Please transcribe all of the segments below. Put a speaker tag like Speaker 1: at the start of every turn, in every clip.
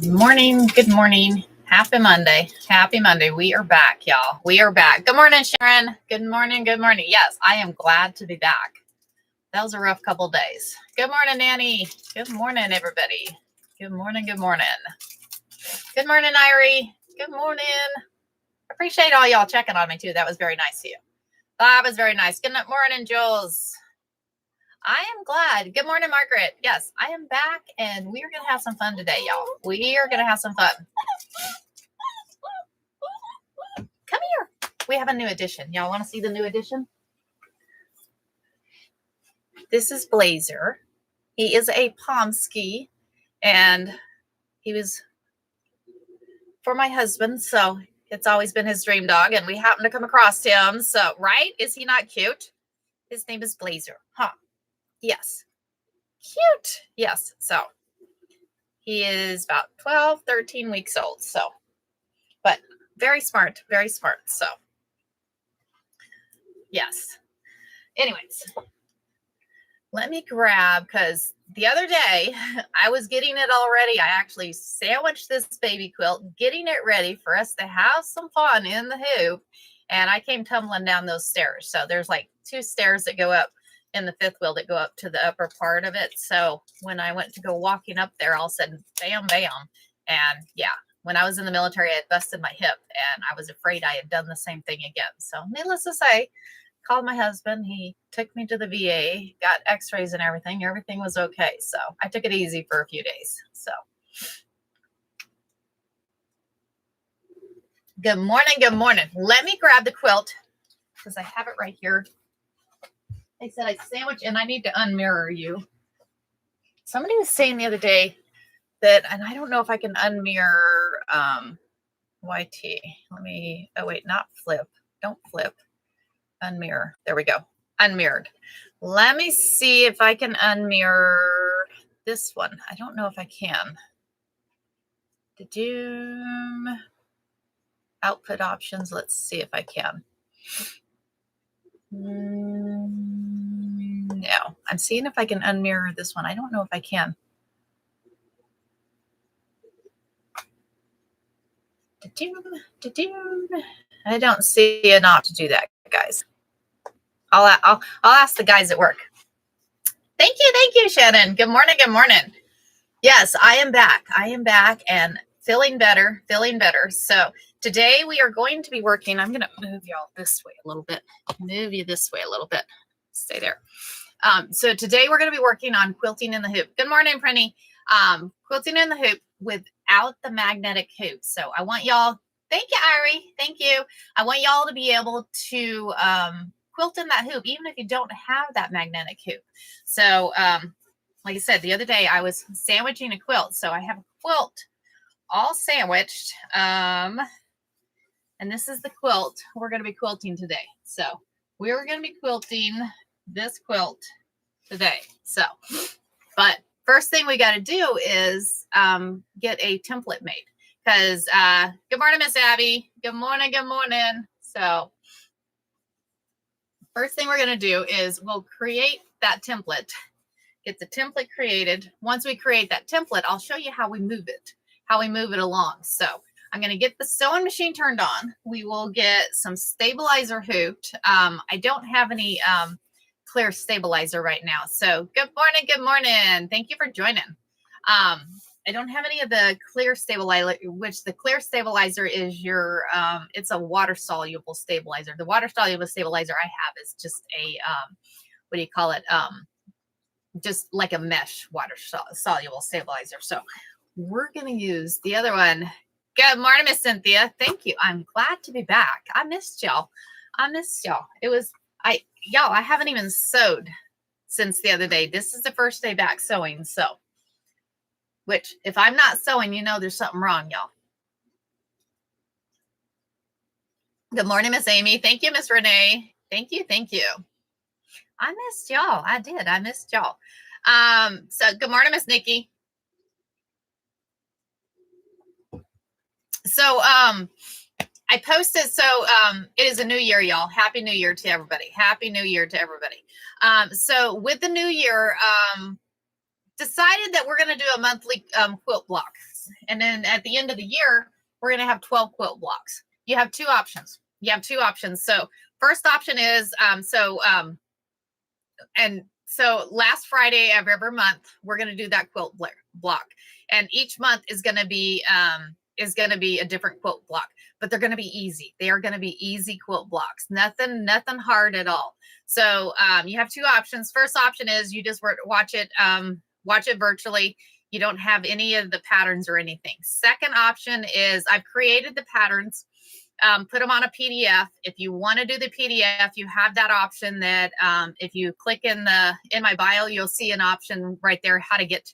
Speaker 1: Good morning. Good morning. Happy Monday. Happy Monday. We are back, y'all. We are back. Good morning, Sharon. Good morning. Good morning. Yes, I am glad to be back. That was a rough couple days. Good morning, Nanny. Good morning, everybody. Good morning. Good morning. Good morning, Irie. Good morning. Appreciate all y'all checking on me, too. That was very nice of you. That was very nice. Good morning, Jules. I am glad. Good morning, Margaret. Yes, I am back, and we are going to have some fun today, y'all. We are going to have some fun. Come here. We have a new addition. Y'all want to see the new addition? This is Blazer. He is a Pomsky, and he was for my husband, so it's always been his dream dog, and we happened to come across him. So, right? Is he not cute? His name is Blazer. Huh? Yes. Cute. Yes. So he is about 12, 13 weeks old. So, but very smart, very smart. So, yes. Anyways, let me grab, because the other day I was getting it all ready. I actually sandwiched this baby quilt, getting it ready for us to have some fun in the hoop. And I came tumbling down those stairs. So there's like 2 stairs that go up in the 5th wheel that go up to the upper part of it. So when I went to go walking up there, all of a sudden, bam, bam. And yeah, when I was in the military, I had busted my hip and I was afraid I had done the same thing again. So needless to say, called my husband. He took me to the VA, got x-rays and everything. Everything was okay. So I took it easy for a few days. So good morning. Good morning. Let me grab the quilt because I have it right here. They said I sandwich, and I need to unmirror you. Somebody was saying the other day that, and I don't know if I can unmirror YT. Let me, oh wait, not flip. Don't flip. Unmirror. There we go. Unmirrored. Let me see if I can unmirror this one. I don't know if I can. Output options. Let's see if I can. No, I'm seeing if I can unmirror this one. I don't know if I can. I don't see an option to do that, guys. I'll ask the guys at work. Thank you, Shannon. Good morning. Good morning. Yes, I am back. I am back and feeling better. So today we are going to be working. I'm going to move y'all this way a little bit. Move you this way a little bit. Stay there. So today we're going to be working on quilting in the hoop. Good morning, Prinny. Quilting in the hoop without the magnetic hoop. So I want y'all, thank you, Irie. Thank you. I want y'all to be able to quilt in that hoop, even if you don't have that magnetic hoop. So like I said, the other day I was sandwiching a quilt. So I have a quilt all sandwiched. And this is the quilt we're going to be quilting today. So we're going to be quilting this quilt today. So, but first thing we got to do is get a template made, because good morning, Miss Abby. Good morning. So first thing we're going to do is we'll create that template, get the template created. Once we create that template, I'll show you how we move it along. So I'm going to get the sewing machine turned on. We will get some stabilizer hooped. I don't have any clear stabilizer right now. So good morning. Thank you for joining. I don't have any of the clear stabilizer, which the clear stabilizer is your, it's a water soluble stabilizer. The water soluble stabilizer I have is just a, what do you call it? Just like a mesh water soluble stabilizer. So we're going to use the other one. Good morning, Miss Cynthia. Thank you. I'm glad to be back. I missed y'all. It was, y'all, I haven't even sewed since the other day. This is the first day back sewing. So, which if I'm not sewing, you know, there's something wrong, y'all. Good morning, Miss Amy. Thank you, Miss Renee. Thank you. I missed y'all. I did. I missed y'all. So good morning, Miss Nikki. So, I posted, so it is a new year, y'all. Happy New Year to everybody. So with the new year, decided that we're going to do a monthly quilt block. blocks. And then at the end of the year, we're going to have 12 quilt blocks. You have two options. So first option is, so last Friday of every month, we're going to do that quilt block. And each month is going to be a different quilt block, but they're going to be easy. They are going to be easy quilt blocks. Nothing hard at all. So you have two options. First option is you just watch it virtually. You don't have any of the patterns or anything. Second option is I've created the patterns, put them on a PDF. If you want to do the PDF, you have that option that if you click in my bio, you'll see an option right there how to get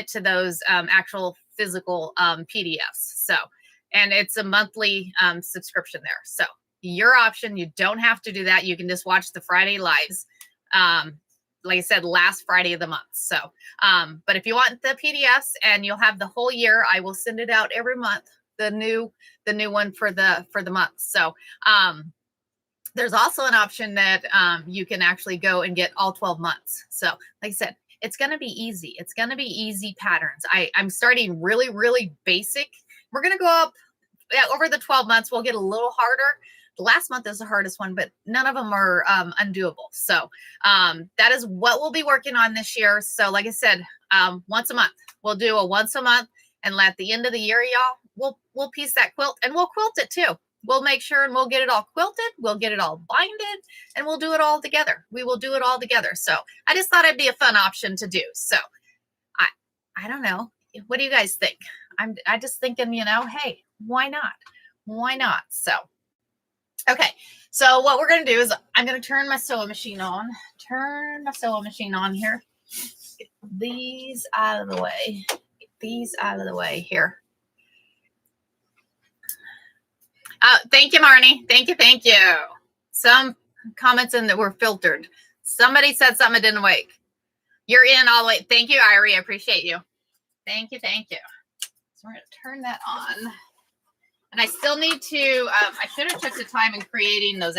Speaker 1: to those actual physical PDFs. So, and it's a monthly subscription there. So your option, you don't have to do that. You can just watch the Friday lives. Like I said, last Friday of the month. So, but if you want the PDFs and you'll have the whole year, I will send it out every month. The new one for the month. So, there's also an option that you can actually go and get all 12 months. So, like I said, it's going to be easy. It's going to be easy patterns. I'm starting really, really basic. We're going to go up over the 12 months. We'll get a little harder. The last month is the hardest one, but none of them are undoable. So that is what we'll be working on this year. So like I said, once a month, we'll do a once a month, and at the end of the year, y'all, we'll piece that quilt, and we'll quilt it too. We'll make sure and we'll get it all quilted. We'll get it all binded, and we'll do it all together. We will do it all together. So I just thought it'd be a fun option to do. So I don't know. What do you guys think? I just thinking, hey, why not? Why not? So, okay. So what we're going to do is I'm going to turn my sewing machine on. Turn my sewing machine on here. Get these out of the way. Get these out of the way here. Thank you, Marnie. Thank you. Some comments in that were filtered. Somebody said something that didn't wake. You're in all the way. Thank you, Irie. I appreciate you. Thank you. So we're going to turn that on. And I still need to, I should have took the time in creating those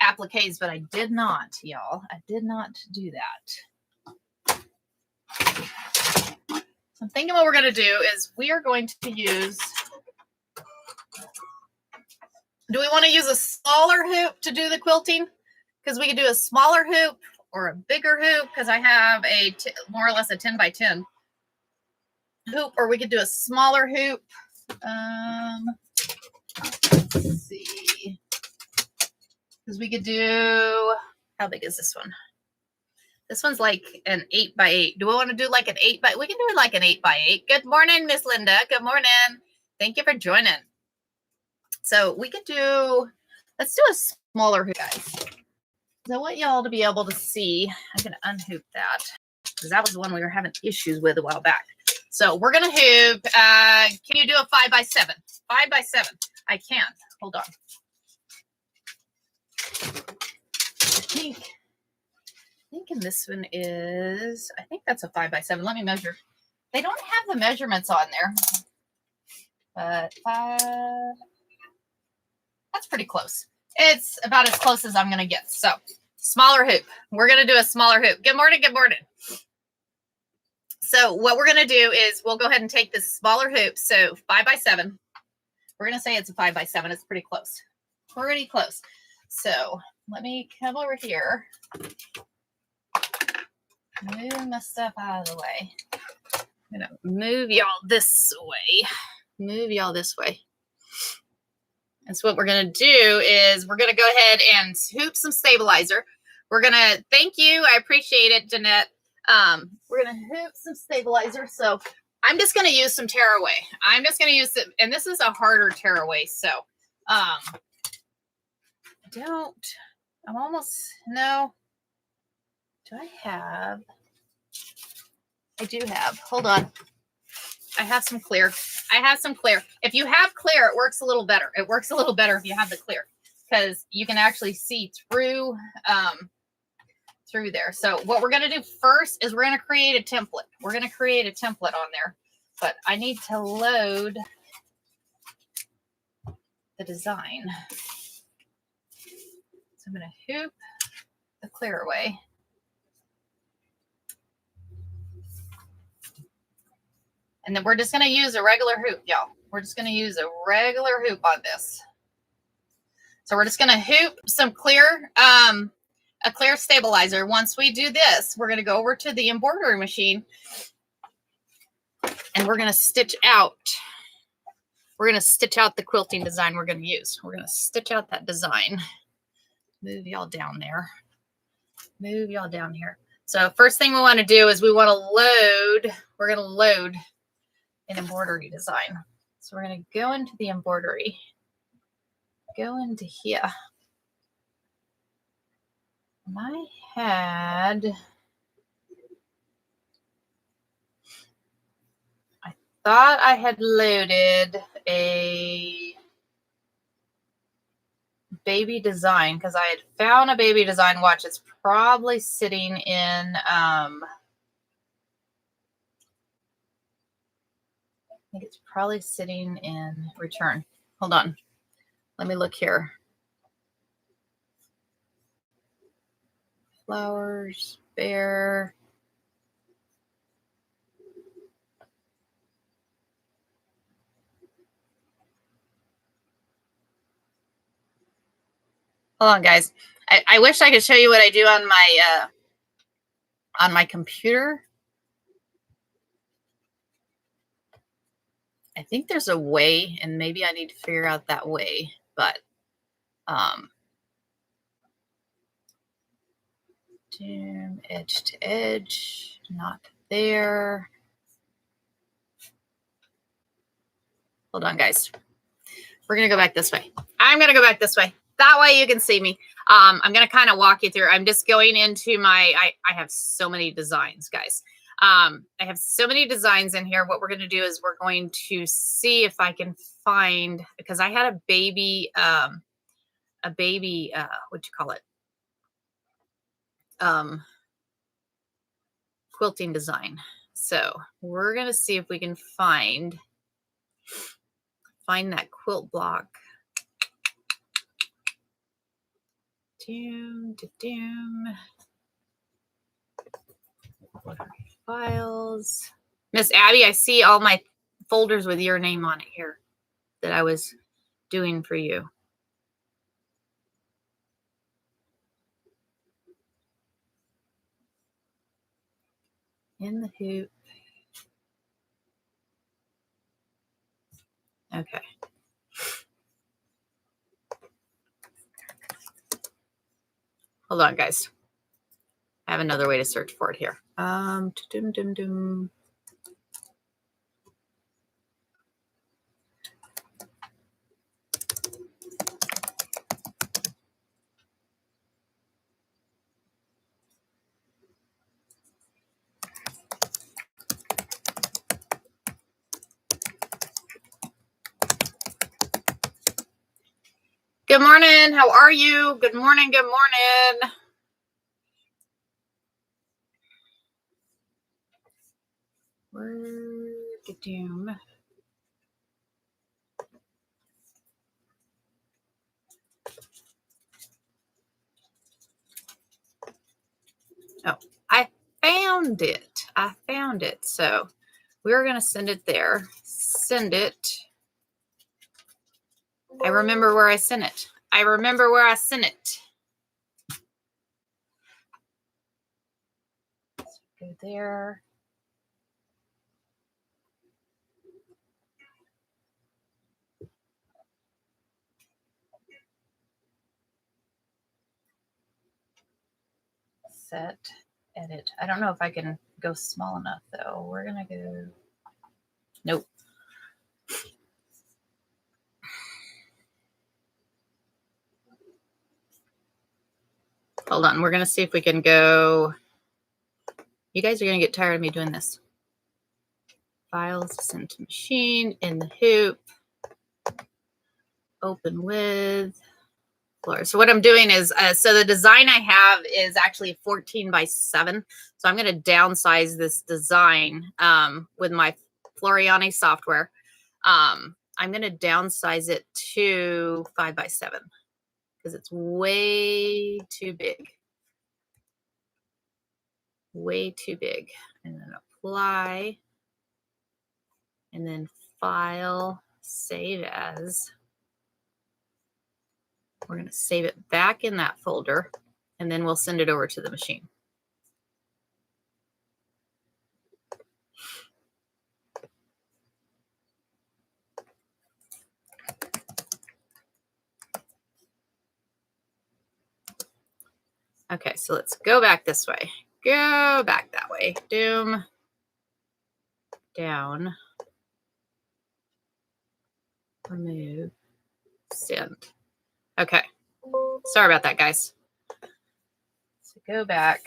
Speaker 1: appliques, but I did not, y'all. I did not do that. So I'm thinking what we're going to do is we are going to use, do we want to use a smaller hoop to do the quilting? Because we could do a smaller hoop or a bigger hoop, because I have more or less a 10 by 10 hoop, or we could do a smaller hoop. Let's see, because we could do, how big is this one? This one's like an 8 by 8. Do we want to do like an 8 by? We can do it like an 8 by 8. Good morning, Miss Linda. Good morning. Thank you for joining. So we could do, let's do a smaller hoop, guys. So I want y'all to be able to see. I'm going to unhoop that because that was the one we were having issues with a while back. So we're going to hoop. Can you do a 5 by 7? 5 by 7. I can. Hold on. I think in this one is, I think that's a 5 by 7. Let me measure. They don't have the measurements on there, but 5, that's pretty close. It's about as close as I'm going to get. So smaller hoop. We're going to do a smaller hoop. Good morning. Good morning. So what we're going to do is we'll go ahead and take this smaller hoop. So 5 by 7. We're going to say it's a 5 by 7. It's pretty close. Pretty close. So let me come over here. Move my stuff out of the way. I'm going to move y'all this way. Move y'all this way. And so what we're going to do is we're going to go ahead and hoop some stabilizer. We're going to, thank you. I appreciate it, Jeanette. We're going to hoop some stabilizer. So I'm just going to use some tearaway. I'm just going to use it. And this is a harder tearaway. So, I do have, hold on. I have some clear. If you have clear, it works a little better. It works a little better if you have the clear, because you can actually see through there. So what we're going to do first is we're going to create a template. We're going to create a template on there, but I need to load the design. So I'm going to hoop the clear away. And then we're just going to use a regular hoop, y'all. We're just going to use a regular hoop on this. So we're just going to hoop some clear, a clear stabilizer. Once we do this, we're going to go over to the embroidery machine and we're going to stitch out. We're going to stitch out the quilting design we're going to use. We're going to stitch out that design. Move y'all down there. Move y'all down here. So first thing we want to do is we want to load. We're going to load an embroidery design. So we're going to go into the embroidery. Go into here. And I thought I had loaded a baby design because I had found a baby design. Watch, it's probably sitting in I think it's probably sitting in return. Hold on. Let me look here. Flowers, bear. Hold on, guys. I wish I could show you what I do on my computer. I think there's a way, and maybe I need to figure out that way, but edge to edge, not there. Hold on, guys. We're going to go back this way. I'm going to go back this way. That way you can see me. I'm going to kind of walk you through. I'm just going into my, I have so many designs, guys. I have so many designs in here. What we're going to do is we're going to see if I can find, because I had a baby, what you call it? Quilting design. So we're going to see if we can find that quilt block. Files. Miss Abby, I see all my folders with your name on it here that I was doing for you. In the hoop. Okay. Hold on, guys. I have another way to search for it here. Good morning. How are you? Good morning. Good morning. Oh, I found it. I found it. So we're going to send it there. Send it. I remember where I sent it. I remember where I sent it. Go there. Set, edit. I don't know if I can go small enough though. We're going to go. Nope. Hold on. We're going to see if we can go. You guys are going to get tired of me doing this. Files, send to machine, in the hoop, open with floor. So what I'm doing is, so the design I have is actually 14 by 7. So I'm going to downsize this design with my Floriani software. I'm going to downsize it to 5 by 7 because it's way too big. Way too big. And then apply. and then File, Save As. We're going to save it back in that folder, and then we'll send it over to the machine. Okay, so let's go back this way. Go back that way. Doom, down, remove, send. Okay, sorry about that, guys. So go back.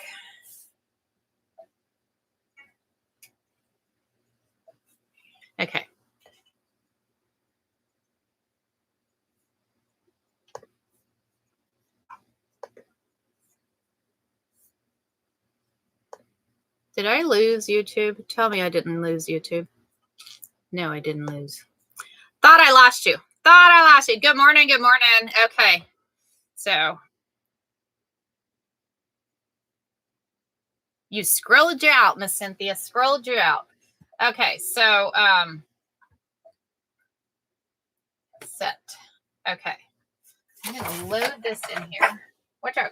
Speaker 1: Okay. Did I lose YouTube? Tell me I didn't lose YouTube. No, I didn't lose. Thought I lost you. Thought I lost you. Good morning. Good morning. Okay. So you scrolled you out, Miss Cynthia. Scrolled you out. Okay. So set. Okay. I'm gonna load this in here. Watch out.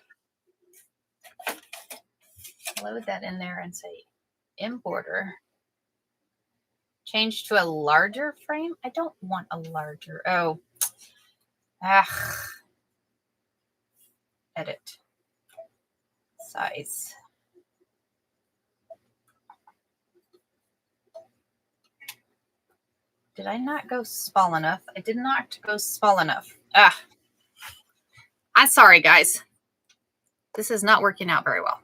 Speaker 1: Load that in there and say importer. Change to a larger frame. I don't want a larger. Oh. Edit. Size. Did I not go small enough? I did not go small enough. I'm sorry, guys. This is not working out very well.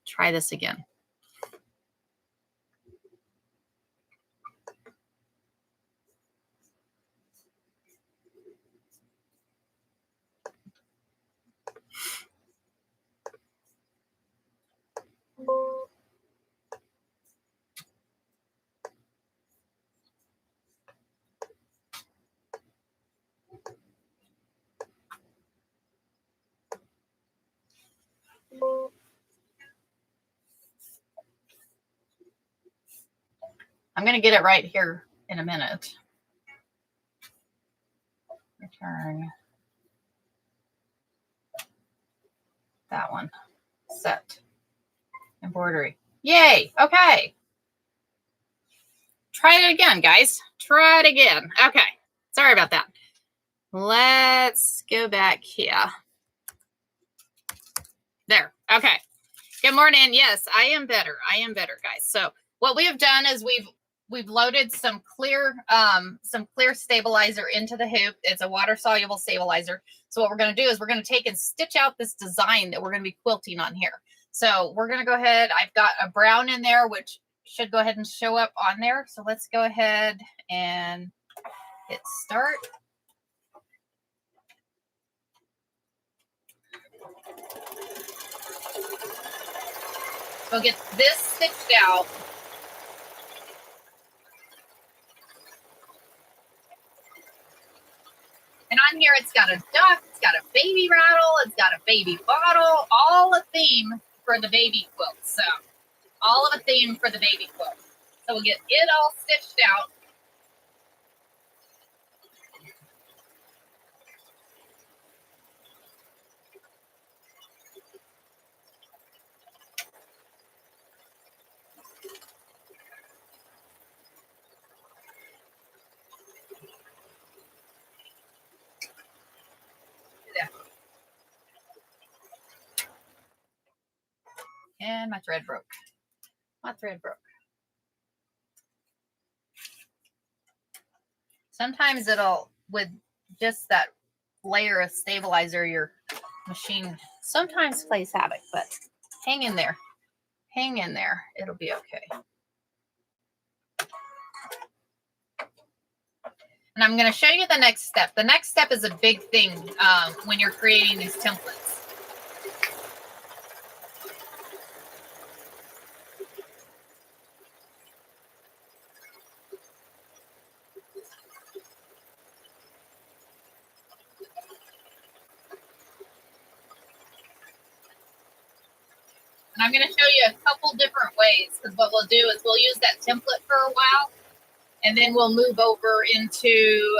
Speaker 1: Try this again. I'm going to get it right here in a minute. Return. That one. Set. Embroidery. Yay. Okay. Try it again, guys. Try it again. Okay. Sorry about that. Let's go back here. There. Okay. Good morning. Yes, I am better. I am better, guys. So what we have done is we've loaded some clear stabilizer into the hoop. It's a water soluble stabilizer. So what we're going to do is we're going to take and stitch out this design that we're going to be quilting on here. So we're going to go ahead. I've got a brown in there, which should go ahead and show up on there. So let's go ahead and hit start. We'll get this stitched out. And on here, it's got a duck, it's got a baby rattle, it's got a baby bottle, all a theme for the baby quilt. So, all of a theme for the baby quilt. So we'll get it all stitched out. And my thread broke. My thread broke. Sometimes it'll, with just that layer of stabilizer, your machine sometimes plays havoc, but hang in there. Hang in there. It'll be okay. And I'm going to show you the next step. The next step is a big thing when you're creating these templates. And I'm going to show you a couple different ways, because what we'll do is we'll use that template for a while, and then we'll move over into,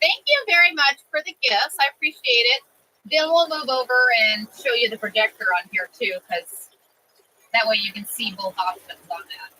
Speaker 1: thank you very much for the gifts. I appreciate it. Then we'll move over and show you the projector on here too, because that way you can see both options on that.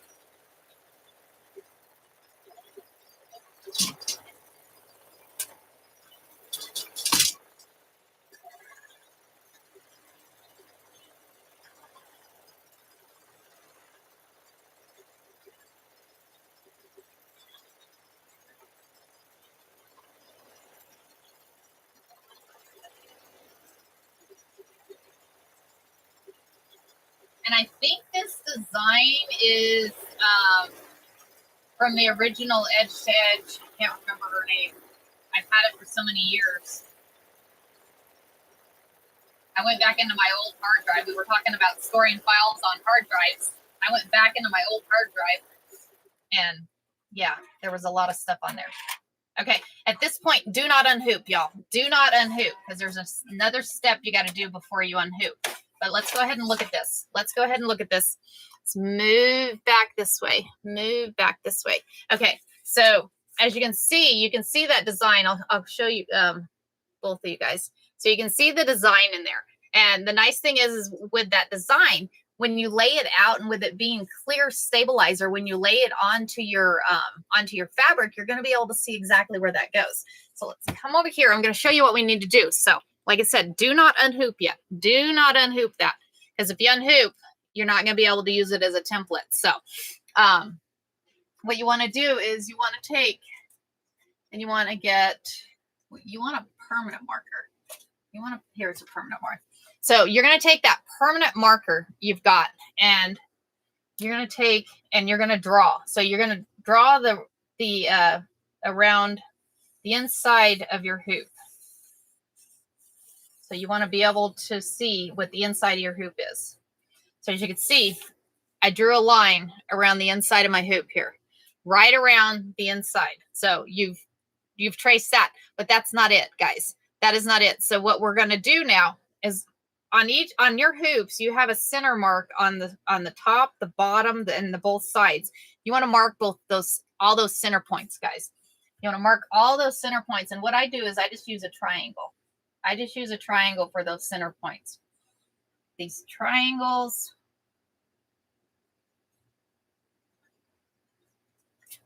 Speaker 1: And I think this design is from the original Edge to Edge. I can't remember her name. I've had it for so many years. I went back into my old hard drive. We were talking about storing files on hard drives. I went back into my old hard drive, and yeah, there was a lot of stuff on there. Okay, at this point, do not unhoop, y'all. Do not unhoop, because there's another step you got to do before you unhoop. But let's go ahead and look at this. Let's go ahead and look at this. Let's move back this way. Move back this way. Okay, so as you can see that design. I'll show you both of you guys. So you can see the design in there. And the nice thing is with that design, when you lay it out and with it being clear stabilizer, when you lay it onto your fabric, you're going to be able to see exactly where that goes. So let's come over here. I'm going to show you what we need to do. So like I said, do not unhoop yet. Do not unhoop that, because if you unhoop, you're not going to be able to use it as a template. So what you want to do is you want to take and you want to a permanent marker. Here's a permanent marker. So you're going to take that permanent marker you've got, and you're going to take and you're going to draw. So you're going to draw the around the inside of your hoop. So you want to be able to see what the inside of your hoop is. So as you can see, I drew a line around the inside of my hoop here, right around the inside. So you've traced that, but that's not it, guys. That is not it. So what we're going to do now is on your hoops, you have a center mark on the top, the bottom, and the both sides. You want to mark all those center points, guys. You want to mark all those center points. And what I do is I just use a triangle. I just use a triangle for those center points. These triangles.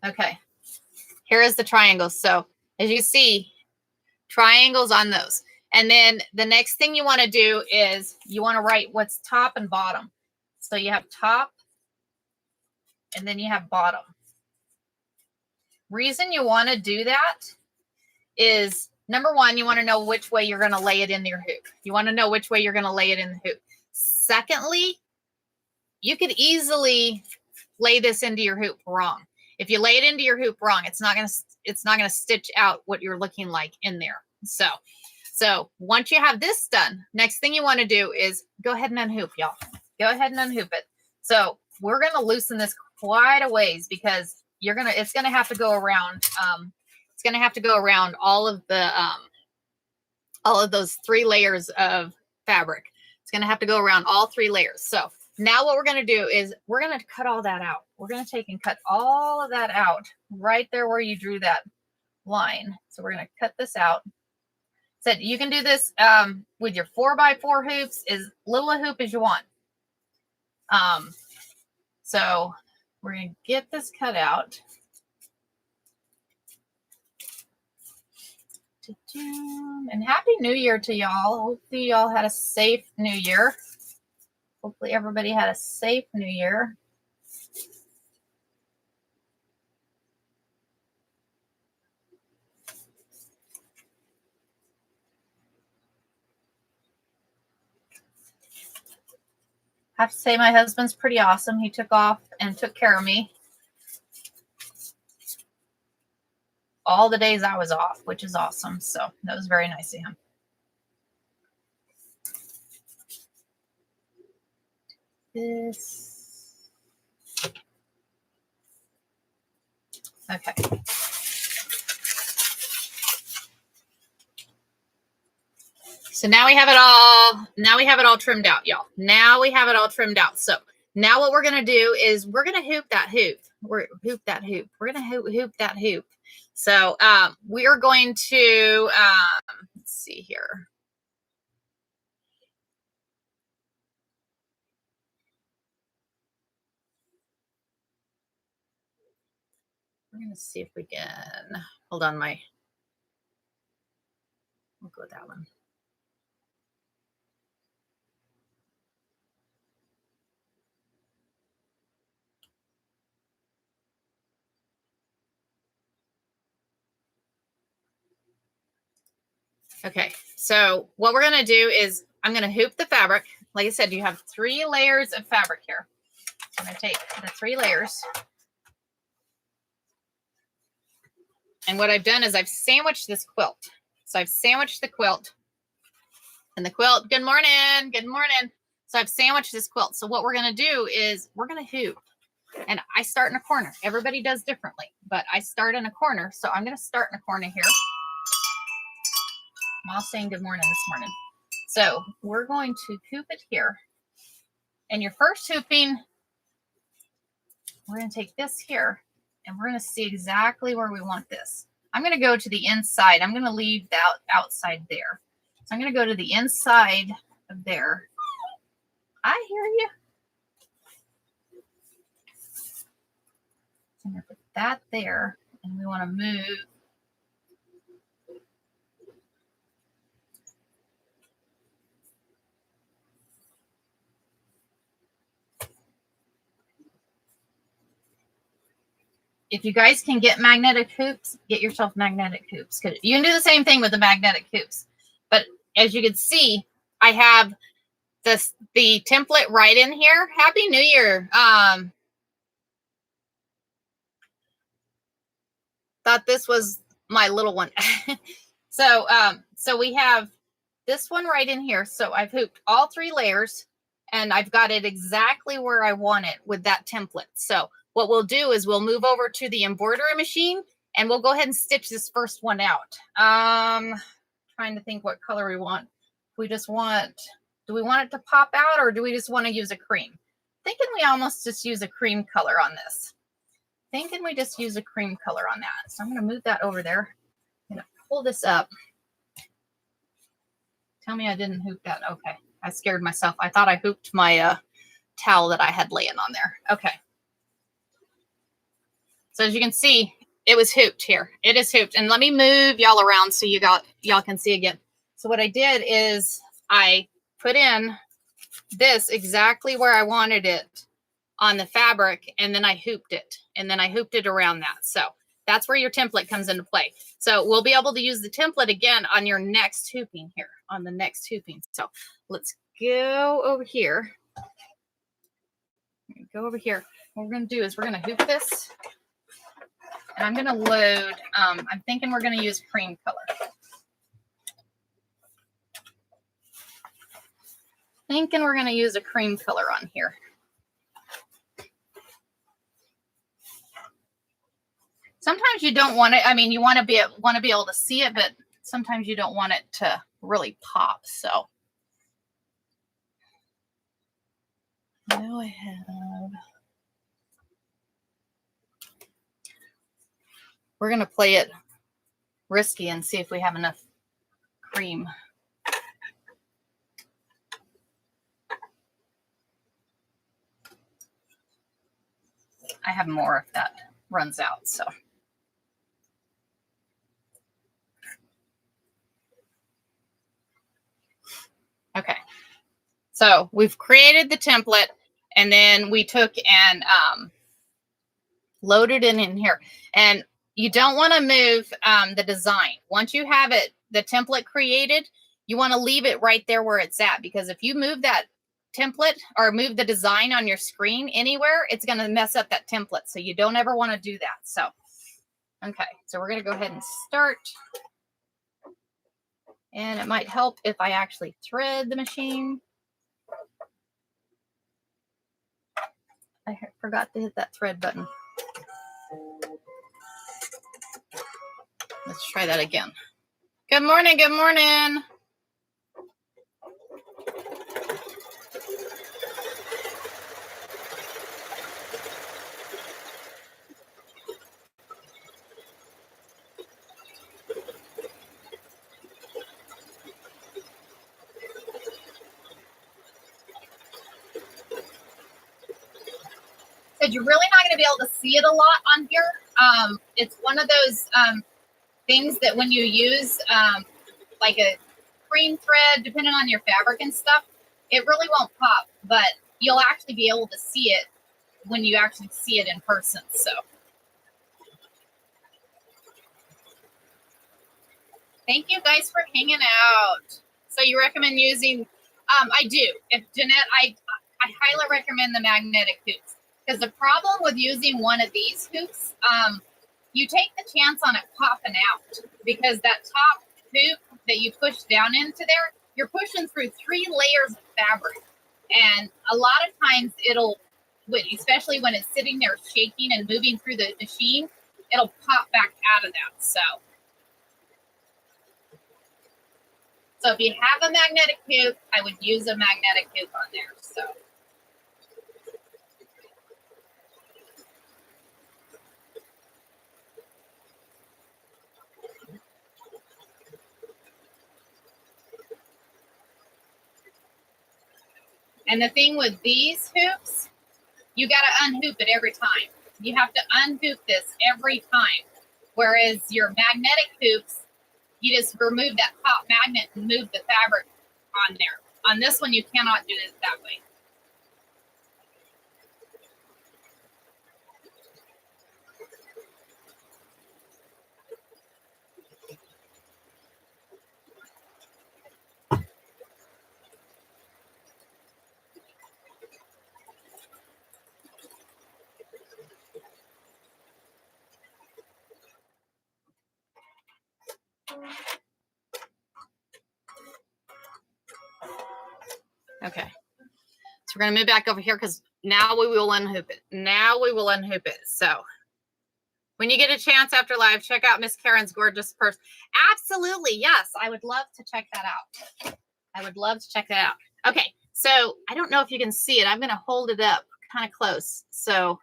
Speaker 1: Okay. Here is the triangle. So as you see, triangles on those. And then the next thing you want to do is you want to write what's top and bottom. So you have top and then you have bottom. Reason you want to do that is, number one, you want to know which way you're going to lay it in your hoop. You want to know which way you're going to lay it in the hoop. Secondly, you could easily lay this into your hoop wrong. If you lay it into your hoop wrong, it's not going to stitch out what you're looking like in there. So once you have this done, next thing you want to do is go ahead and unhoop, y'all. Go ahead and unhoop it. So we're going to loosen this quite a ways, because it's going to have to go around. It's going to have to go around all of those 3 layers of fabric. It's going to have to go around all 3 layers. So now what we're going to do is we're going to cut all that out. We're going to take and cut all of that out right there where you drew that line. So we're going to cut this out. So you can do this with your 4x4 hoops, as little a hoop as you want. So we're going to get this cut out. And Happy New Year to y'all. Hopefully y'all had a safe New Year. Hopefully everybody had a safe New Year. I have to say my husband's pretty awesome. He took off and took care of me all the days I was off, which is awesome. So that was very nice of him. This. Okay. So now we have it all trimmed out, y'all. Now we have it all trimmed out. So now what we're going to do is we're going to hoop that hoop. We're going to hoop that hoop. So we are going to, let's see here. We're going to see if we can, hold on, we'll go with that one. Okay, so what we're going to do is I'm going to hoop the fabric. Like I said, you have 3 layers of fabric here. I'm going to take the 3 layers. And what I've done is I've sandwiched this quilt. So I've sandwiched the quilt. And the quilt, good morning, good morning. So I've sandwiched this quilt. So what we're going to do is we're going to hoop. And I start in a corner. Everybody does differently, but I start in a corner. So I'm going to start in a corner here. I'm all saying good morning this morning. So we're going to hoop it here. And your first hooping, we're going to take this here and we're going to see exactly where we want this. I'm going to go to the inside. I'm going to leave that outside there. So I'm going to go to the inside of there. I hear you. So I'm going to put that there and we want to move. If you guys can get magnetic hoops, get yourself magnetic hoops. Because you can do the same thing with the magnetic hoops. But as you can see, I have the template right in here. Happy New Year. Thought this was my little one. So we have this one right in here. So I've hooped all 3 layers and I've got it exactly where I want it with that template. So what we'll do is we'll move over to the embroidery machine and we'll go ahead and stitch this first one out. Trying to think what color we want. We just want, do we want it to pop out or do we just want to use a cream? Thinking we almost just use a cream color on this. Thinking we just use a cream color on that. So I'm going to move that over there. I'm going to pull this up. Tell me I didn't hoop that. Okay. I scared myself. I thought I hooped my towel that I had laying on there. Okay. So as you can see, it was hooped here. It is hooped. And let me move y'all around so y'all can see again. So what I did is I put in this exactly where I wanted it on the fabric, and then I hooped it. And then I hooped it around that. So that's where your template comes into play. So we'll be able to use the template again on your next hooping here, on the next hooping. So let's go over here. Go over here. What we're going to do is we're going to hoop this. And I'm going to load, I'm thinking we're going to use cream color. Thinking we're going to use a cream color on here. Sometimes you don't want it. I mean, you want to be able to see it, but sometimes you don't want it to really pop. So now I have. We're going to play it risky and see if we have enough cream. I have more if that runs out. So. Okay. So we've created the template and then we took and loaded it in here. And you don't want to move the design. Once you have it, the template created, you want to leave it right there where it's at, because if you move that template or move the design on your screen anywhere, it's going to mess up that template. So you don't ever want to do that. So, okay. So we're going to go ahead and start. And it might help if I actually thread the machine. I forgot to hit that thread button. Let's try that again. Good morning. Good morning. because you're really not going to be able to see it a lot on here. It's one of those things that when you use like a cream thread, depending on your fabric and stuff, it really won't pop, but you'll actually be able to see it when you actually see it in person. So thank you guys for hanging out. So you recommend using, I do. If Jeanette, I highly recommend the magnetic hoops, because the problem with using one of these hoops, you take the chance on it popping out, because that top hoop that you push down into there, you're pushing through 3 layers of fabric. And a lot of times it'll, especially when it's sitting there shaking and moving through the machine, it'll pop back out of that. So if you have a magnetic hoop, I would use a magnetic hoop on there. So. And the thing with these hoops, you got to unhoop it every time. You have to unhoop this every time. Whereas your magnetic hoops, you just remove that top magnet and move the fabric on there. On this one, you cannot do it that way. Okay, so we're going to move back over here, because now we will unhoop it. Now we will unhoop it. So when you get a chance after live, check out Miss Karen's gorgeous purse. Absolutely. Yes, I would love to check that out. I would love to check that out. Okay, so I don't know if you can see it. I'm going to hold it up kind of close, so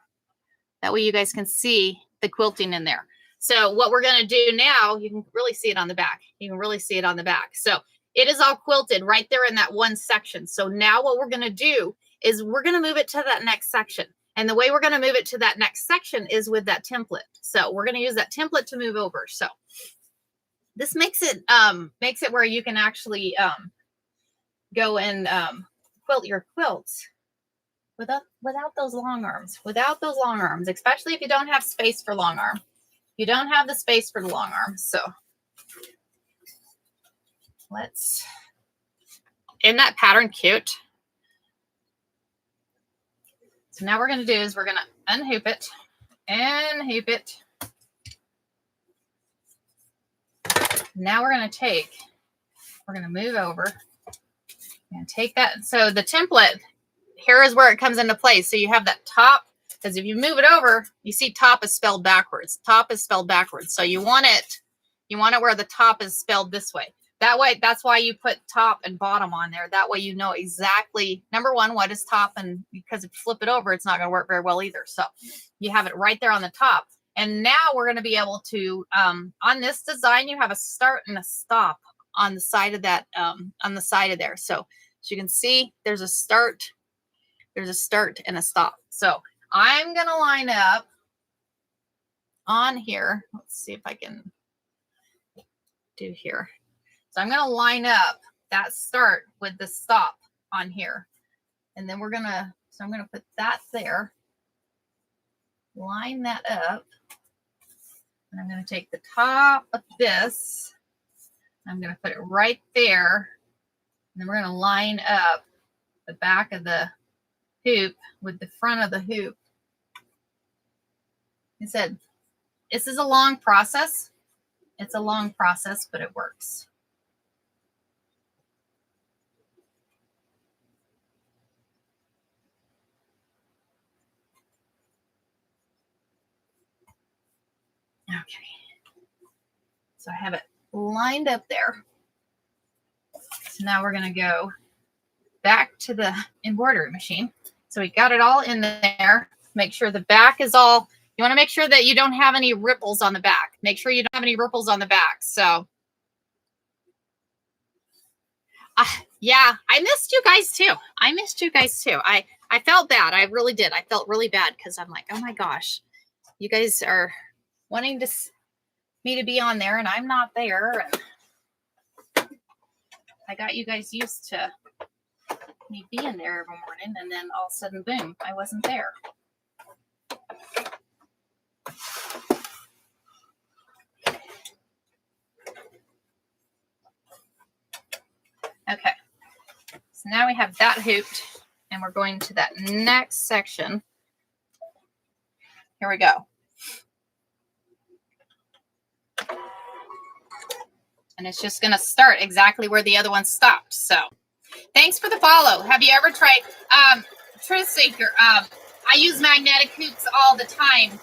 Speaker 1: that way you guys can see the quilting in there. So what we're going to do now, you can really see it on the back. You can really see it on the back. So it is all quilted right there in that one section. So now what we're going to do is we're going to move it to that next section. And the way we're going to move it to that next section is with that template. So we're going to use that template to move over. So this makes it where you can actually go and quilt your quilts without those long arms, especially if you don't have space for long arm. You don't have the space for the long arm. So isn't that pattern cute? So now what we're going to do is we're going to unhoop it and hoop it. Now we're going to move over and take that. So the template, here is where it comes into place. So you have that top, because if you move it over, you see top is spelled backwards. Top is spelled backwards. So you want it where the top is spelled this way. That way, that's why you put top and bottom on there. That way you know exactly, number one, what is top, and because if you flip it over, it's not going to work very well either. So you have it right there on the top. And now we're going to be able to, on this design, you have a start and a stop on the side of that, on the side of there. So as you can see, there's a start and a stop. So I'm going to line up on here. Let's see if I can do here. So I'm going to line up that start with the stop on here. And then so I'm going to put that there, line that up. And I'm going to take the top of this, I'm going to put it right there. And then we're going to line up the back of the hoop with the front of the hoop. I said, this is a long process. It's a long process, but it works. Okay. So I have it lined up there. So now we're going to go back to the embroidery machine. So we got it all in there. Make sure the back is all, you want to make sure that you don't have any ripples on the back. Make sure you don't have any ripples on the back. So yeah, I missed you guys too. I felt bad. I really did. I felt really bad because I'm like, oh my gosh, you guys are wanting me to be on there and I'm not there. And I got you guys used to me being there every morning, and then all of a sudden, boom, I wasn't there. Okay, so now we have that hooped, and we're going to that next section. Here we go. And it's just going to start exactly where the other one stopped. So thanks for the follow. Have you ever tried Truth Seeker? I use magnetic hoops all the time,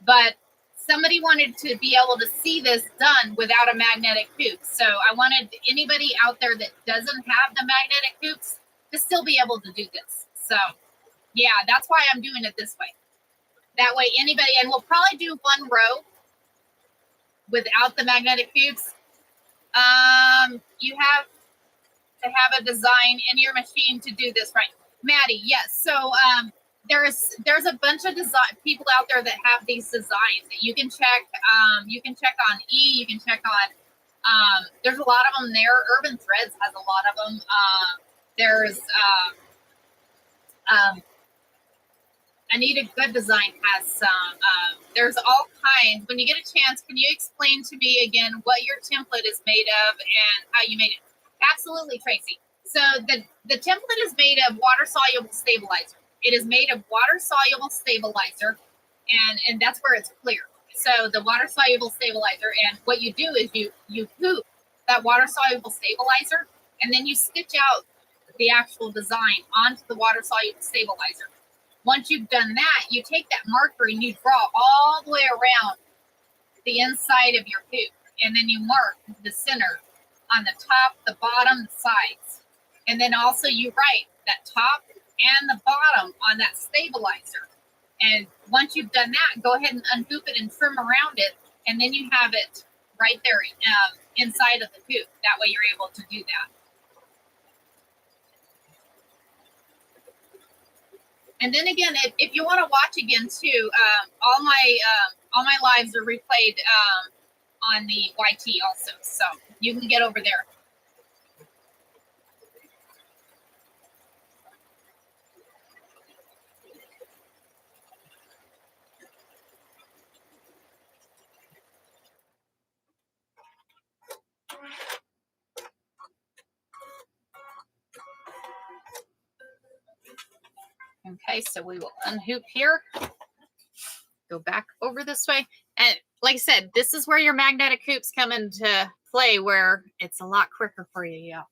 Speaker 1: but somebody wanted to be able to see this done without a magnetic hoop. So I wanted anybody out there that doesn't have the magnetic hoops to still be able to do this. So yeah, that's why I'm doing it this way. That way anybody, and we'll probably do one row without the magnetic hoops. You have to have a design in your machine to do this, right? Maddie, yes. So there's a bunch of people out there that have these designs that you can check. You can check on you can check on, there's a lot of them there. Urban Threads has a lot of them. There's Anita Good Design has some. There's all kinds. When you get a chance, can you explain to me again what your template is made of and how you made it? Absolutely, Tracy. So the template is made of water-soluble stabilizer. It is made of water-soluble stabilizer, and that's where it's clear. So the water-soluble stabilizer, and what you do is you hoop that water-soluble stabilizer, and then you stitch out the actual design onto the water-soluble stabilizer. Once you've done that, you take that marker and you draw all the way around the inside of your hoop, and then you mark the center on the top, the bottom, the sides. And then also you write that top and the bottom on that stabilizer. And once you've done that, go ahead and unhoop it and trim around it, and then you have it right there inside of the hoop. That way you're able to do that. And then again, if you want to watch again too, all my lives are replayed on the YT also, so you can get over there. Okay, so we will unhoop here, go back over this way. And like I said, this is where your magnetic hoops come into play, where it's a lot quicker for you, y'all.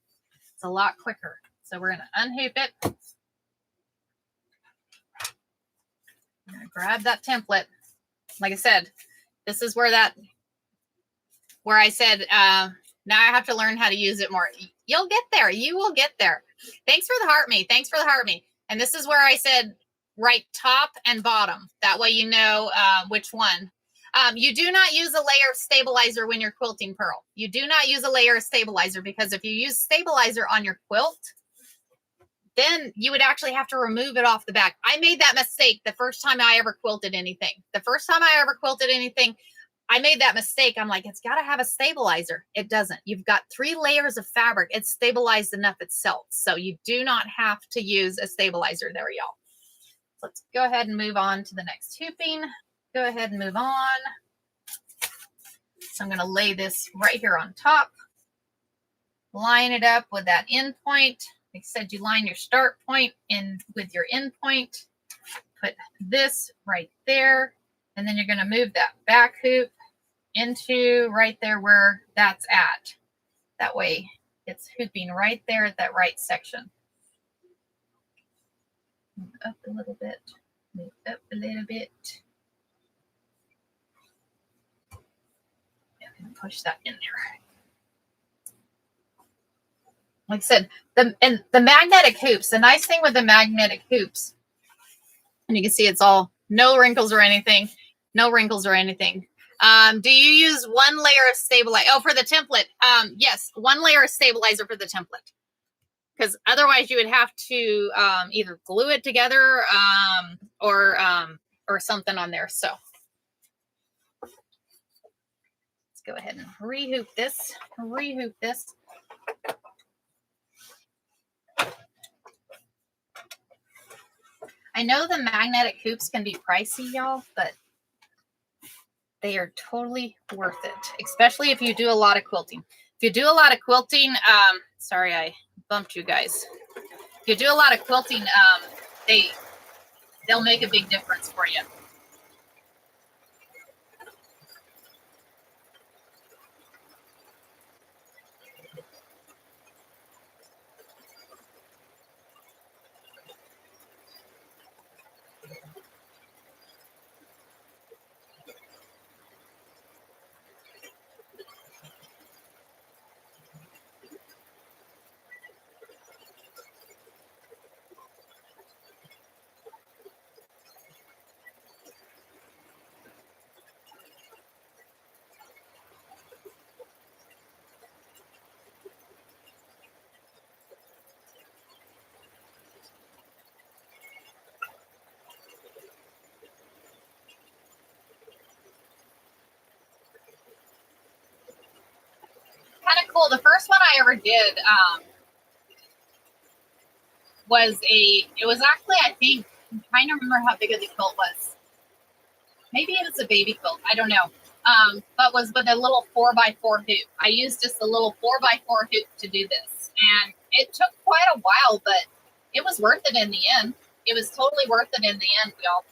Speaker 1: It's a lot quicker. So we're going to unhoop it. I'm going to grab that template. Like I said, this is where I said, now I have to learn how to use it more. You'll get there. You will get there. Thanks for the heart me. Thanks for the heart me. And this is where I said, right top and bottom. That way you know which one. You do not use a layer of stabilizer when you're quilting Pearl. You do not use a layer of stabilizer, because if you use stabilizer on your quilt, then you would actually have to remove it off the back. I made that mistake the first time I ever quilted anything. The first time I ever quilted anything, I made that mistake. I'm like, it's got to have a stabilizer. It doesn't. You've got 3 layers of fabric. It's stabilized enough itself. So you do not have to use a stabilizer there, y'all. Let's go ahead and move on to the next hooping. Go ahead and move on. So I'm going to lay this right here on top. Line it up with that end point. Like I said, you line your start point in with your end point. Put this right there. And then you're going to move that back hoop into right there where that's at. That way it's hooping right there at that right section. Move up a little bit. Move up a little bit. And push that in there. Like I said, the magnetic hoops, the nice thing with the magnetic hoops, and you can see it's all no wrinkles or anything. No wrinkles or anything. Do you use one layer of stabilizer? Oh, for the template. Yes, one layer of stabilizer for the template. because otherwise you would have to either glue it together or something on there. So let's go ahead and rehoop this. I know the magnetic hoops can be pricey, y'all, but they are totally worth it, especially if you do a lot of quilting. If you do a lot of quilting, sorry, I bumped you guys. If you do a lot of quilting, they'll make a big difference for you. Kind of cool. The first one I ever did it was actually, I think, I'm trying to remember how big the quilt was. Maybe it was a baby quilt. I don't know. But was with a little 4x4 hoop. I used just a little 4x4 hoop to do this. And it took quite a while, but it was worth it in the end. It was totally worth it in the end, y'all.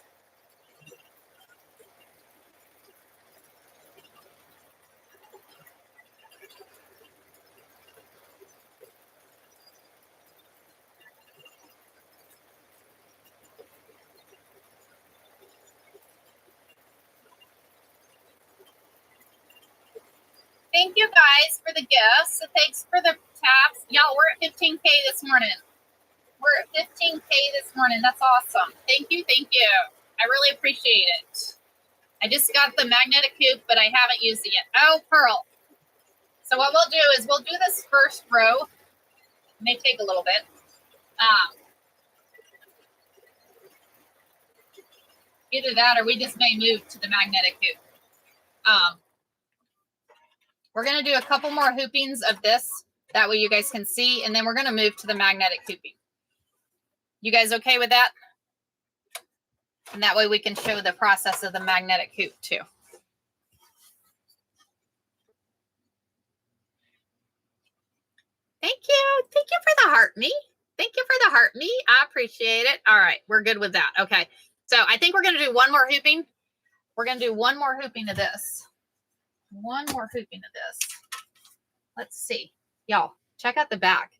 Speaker 1: Thank you guys for the gifts. Thanks for the taps. Y'all, we're at 15K this morning. We're at 15K this morning. That's awesome. Thank you. Thank you. I really appreciate it. I just got the magnetic hoop, but I haven't used it yet. Oh, Pearl. So what we'll do is we'll do this first row. It may take a little bit. Either that or we just may move to the magnetic hoop. We're going to do a couple more hoopings of this. That way you guys can see. And then we're going to move to the magnetic hooping. You guys okay with that? And that way we can show the process of the magnetic hoop too. Thank you. Thank you for the heart me. Thank you for the heart me. I appreciate it. All right. We're good with that. Okay. So I think we're going to do one more hooping. We're going to do one more hooping of this. One more hooping of this. Let's see. Y'all, check out the back.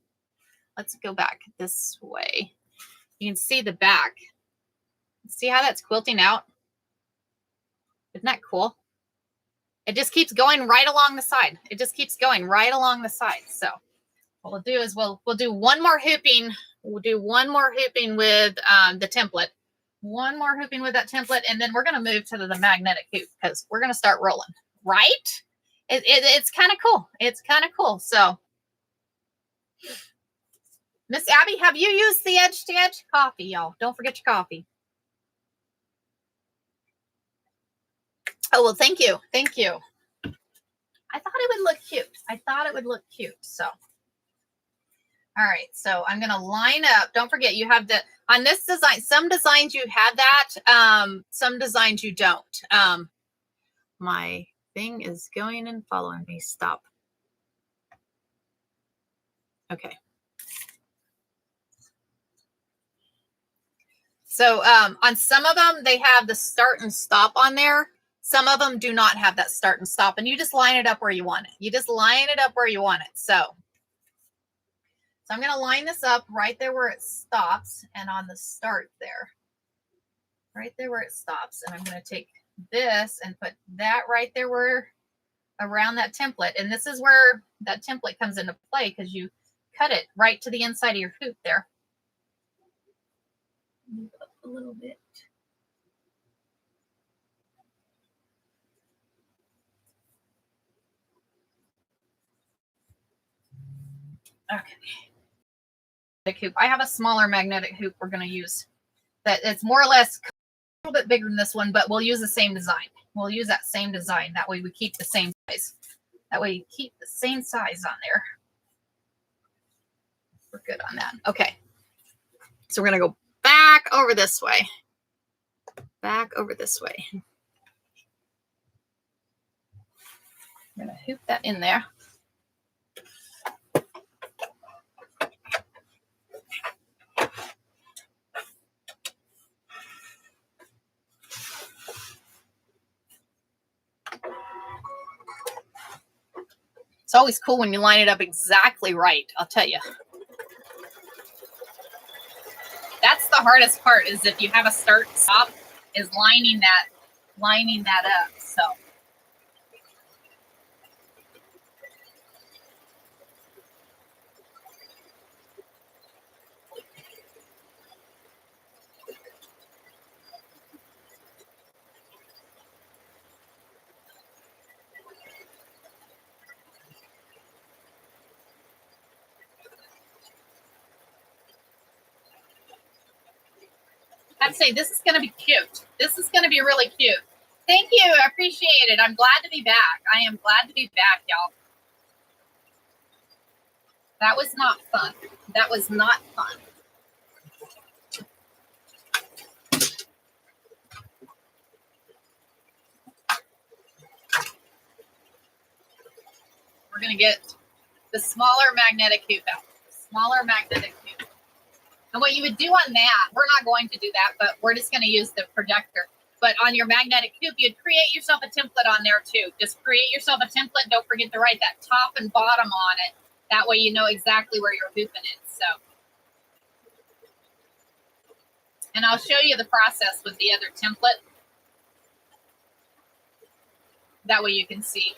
Speaker 1: Let's go back this way. You can see the back. See how that's quilting out? Isn't that cool? It just keeps going right along the side. It just keeps going right along the side. So what we'll do is we'll do one more hooping. We'll do one more hooping with the template. One more hooping with that template, and then we're going to move to the magnetic hoop because we're going to start rolling. Right? It's kind of cool. It's kind of cool. So, Miss Abby, have you used the edge to edge coffee, y'all? Don't forget your coffee. Oh, well, thank you. Thank you. I thought it would look cute. I thought it would look cute. So, all right. So I'm going to line up. Don't forget, you have the, on this design, some designs you have that. Some designs you don't. My thing is going and following me. Stop. Okay. So on some of them, they have the start and stop on there. Some of them do not have that start and stop, and you just line it up where you want it. You just line it up where you want it. So I'm going to line this up right there where it stops and on the start there. Right there where it stops. And I'm going to take this and put that right there where around that template. And this is where that template comes into play because you cut it right to the inside of your hoop there. Move up a little bit. Okay. hoop. I have a smaller magnetic hoop we're going to use. That it's more or less a little bit bigger than this one, but we'll use the same design. We'll use that same design. That way we keep the same size. That way you keep the same size on there. We're good on that. Okay. So we're going to go back over this way. Back over this way. I'm going to hoop that in there. It's always cool when you line it up exactly right, I'll tell you. That's the hardest part, is if you have a start and stop, is lining that up. So I'd say this is going to be cute. This is going to be really cute. Thank you. I appreciate it. I'm glad to be back. I am glad to be back, y'all. That was not fun. That was not fun. We're going to get the smaller magnetic hoop out. Smaller magnetic hoop. And what you would do on that, we're not going to do that, but we're just going to use the projector. But on your magnetic hoop, you'd create yourself a template on there too. Just create yourself a template. Don't forget to write that top and bottom on it. That way you know exactly where you're hooping it. So, and I'll show you the process with the other template. That way you can see.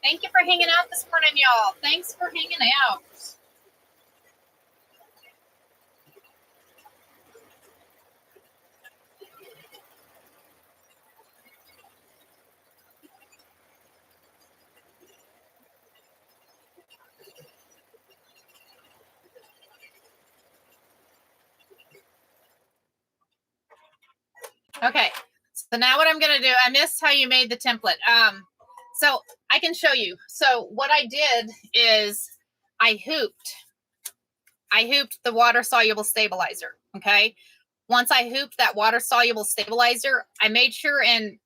Speaker 1: Thank you for hanging out this morning, y'all. Thanks for hanging out. Okay, so now what I'm going to do, I missed how you made the template. So I can show you. So what I did is I hooped the water soluble stabilizer. Okay. Once I hooped that water soluble stabilizer, I made sure and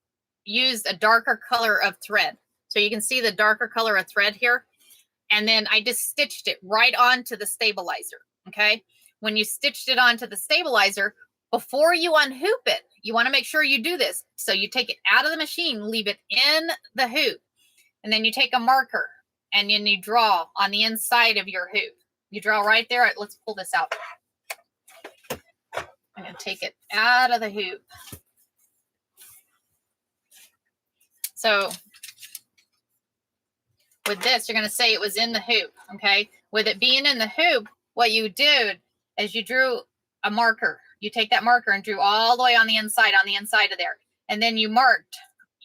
Speaker 1: used a darker color of thread. So you can see the darker color of thread here. And then I just stitched it right onto the stabilizer. Okay. When you stitched it onto the stabilizer, before you unhoop it, you want to make sure you do this. So you take it out of the machine, leave it in the hoop, and then you take a marker and then you draw on the inside of your hoop. You draw right there. Let's pull this out. I'm going to take it out of the hoop. So with this, you're going to say it was in the hoop. Okay. With it being in the hoop, what you did is you drew a marker. You take that marker and drew all the way on the inside of there. And then you marked,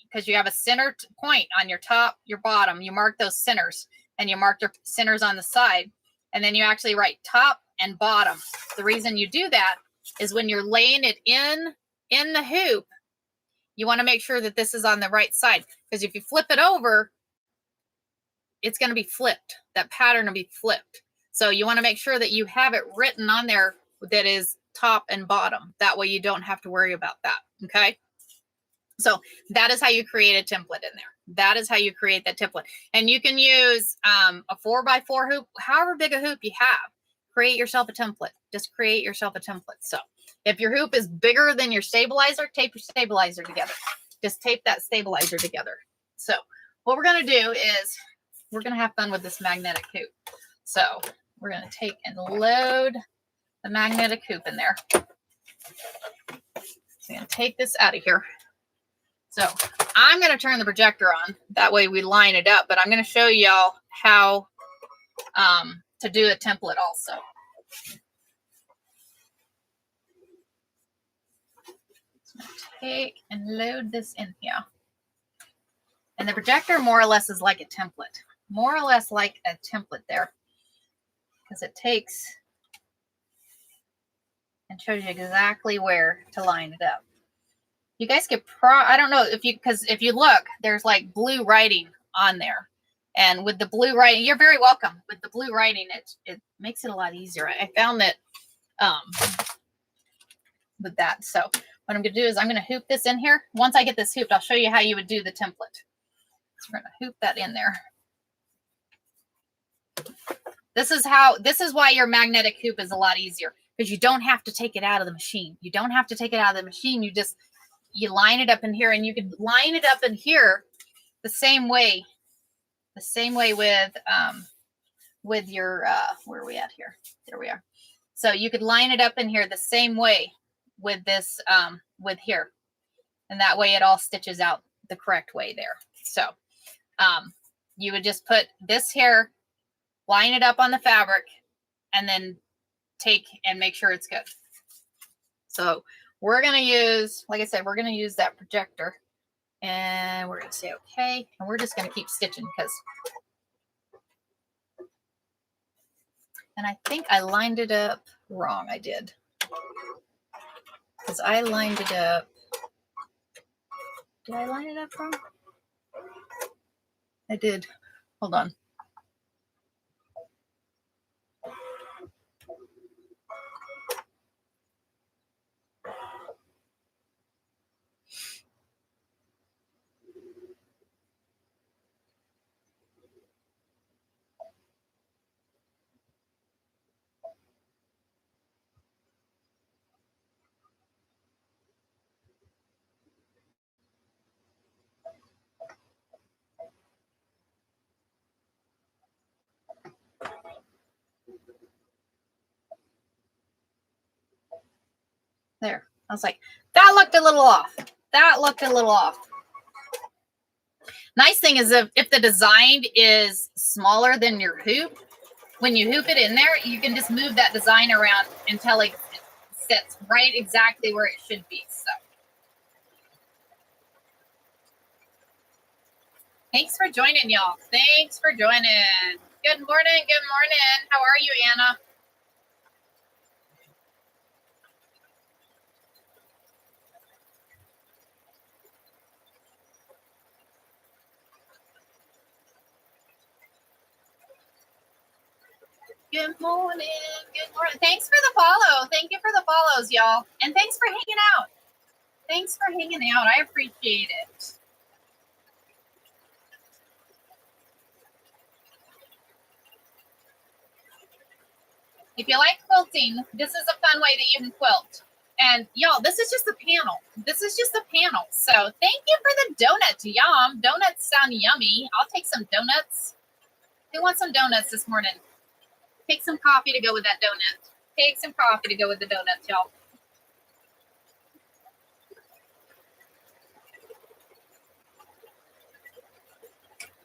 Speaker 1: because you have a center point on your top, your bottom. You mark those centers, and you mark your centers on the side. And then you actually write top and bottom. The reason you do that is when you're laying it in the hoop, you want to make sure that this is on the right side. Because if you flip it over, it's going to be flipped. That pattern will be flipped. So you want to make sure that you have it written on there that is top and bottom. That way you don't have to worry about that. Okay. So that is how you create a template in there. That is how you create that template. And you can use a 4x4 hoop, however big a hoop you have. Create yourself a template. Just create yourself a template. So if your hoop is bigger than your stabilizer, tape your stabilizer together. Just tape that stabilizer together. So what we're going to do is we're going to have fun with this magnetic hoop. So we're going to take and load the magnetic hoop in there. So I'm going to take this out of here. So I'm going to turn the projector on. That way we line it up, but I'm going to show y'all how to do a template also. Take and load this in here. And the projector more or less is like a template. More or less like a template there. Because it takes and shows you exactly where to line it up. You guys could I don't know if you, because if you look, there's like blue writing on there. And with the blue writing, you're very welcome. With the blue writing, it makes it a lot easier. I found that with that. So what I'm going to do is I'm going to hoop this in here. Once I get this hooped, I'll show you how you would do the template. So we're going to hoop that in there. This is why your magnetic hoop is a lot easier, because you don't have to take it out of the machine. You don't have to take it out of the machine. You line it up in here, and you can line it up in here the same way with your where are we at here? There we are. So you could line it up in here the same way with this with here, and that way it all stitches out the correct way there. So you would just put this here, line it up on the fabric, and then take and make sure it's good. So we're going to use, like I said, we're going to use that projector, and we're going to say okay, and we're just going to keep stitching because, and I think I lined it up wrong. I did, because I lined it up. Did I line it up wrong? I did. Hold on. There. I was like, that looked a little off. That looked a little off. Nice thing is if the design is smaller than your hoop, when you hoop it in there, you can just move that design around until it sits right exactly where it should be. So thanks for joining, y'all. Thanks for joining. Good morning. Good morning. How are you, Anna? Good morning. Good morning. Thanks for the follow. Thank you for the follows, y'all. And thanks for hanging out. Thanks for hanging out. I appreciate it. If you like quilting, this is a fun way that you can quilt. And y'all, this is just a panel. This is just a panel. So thank you for the donut. Yum. Donuts sound yummy. I'll take some donuts. Who wants some donuts this morning? Take some coffee to go with that donut. Take some coffee to go with the donuts, y'all.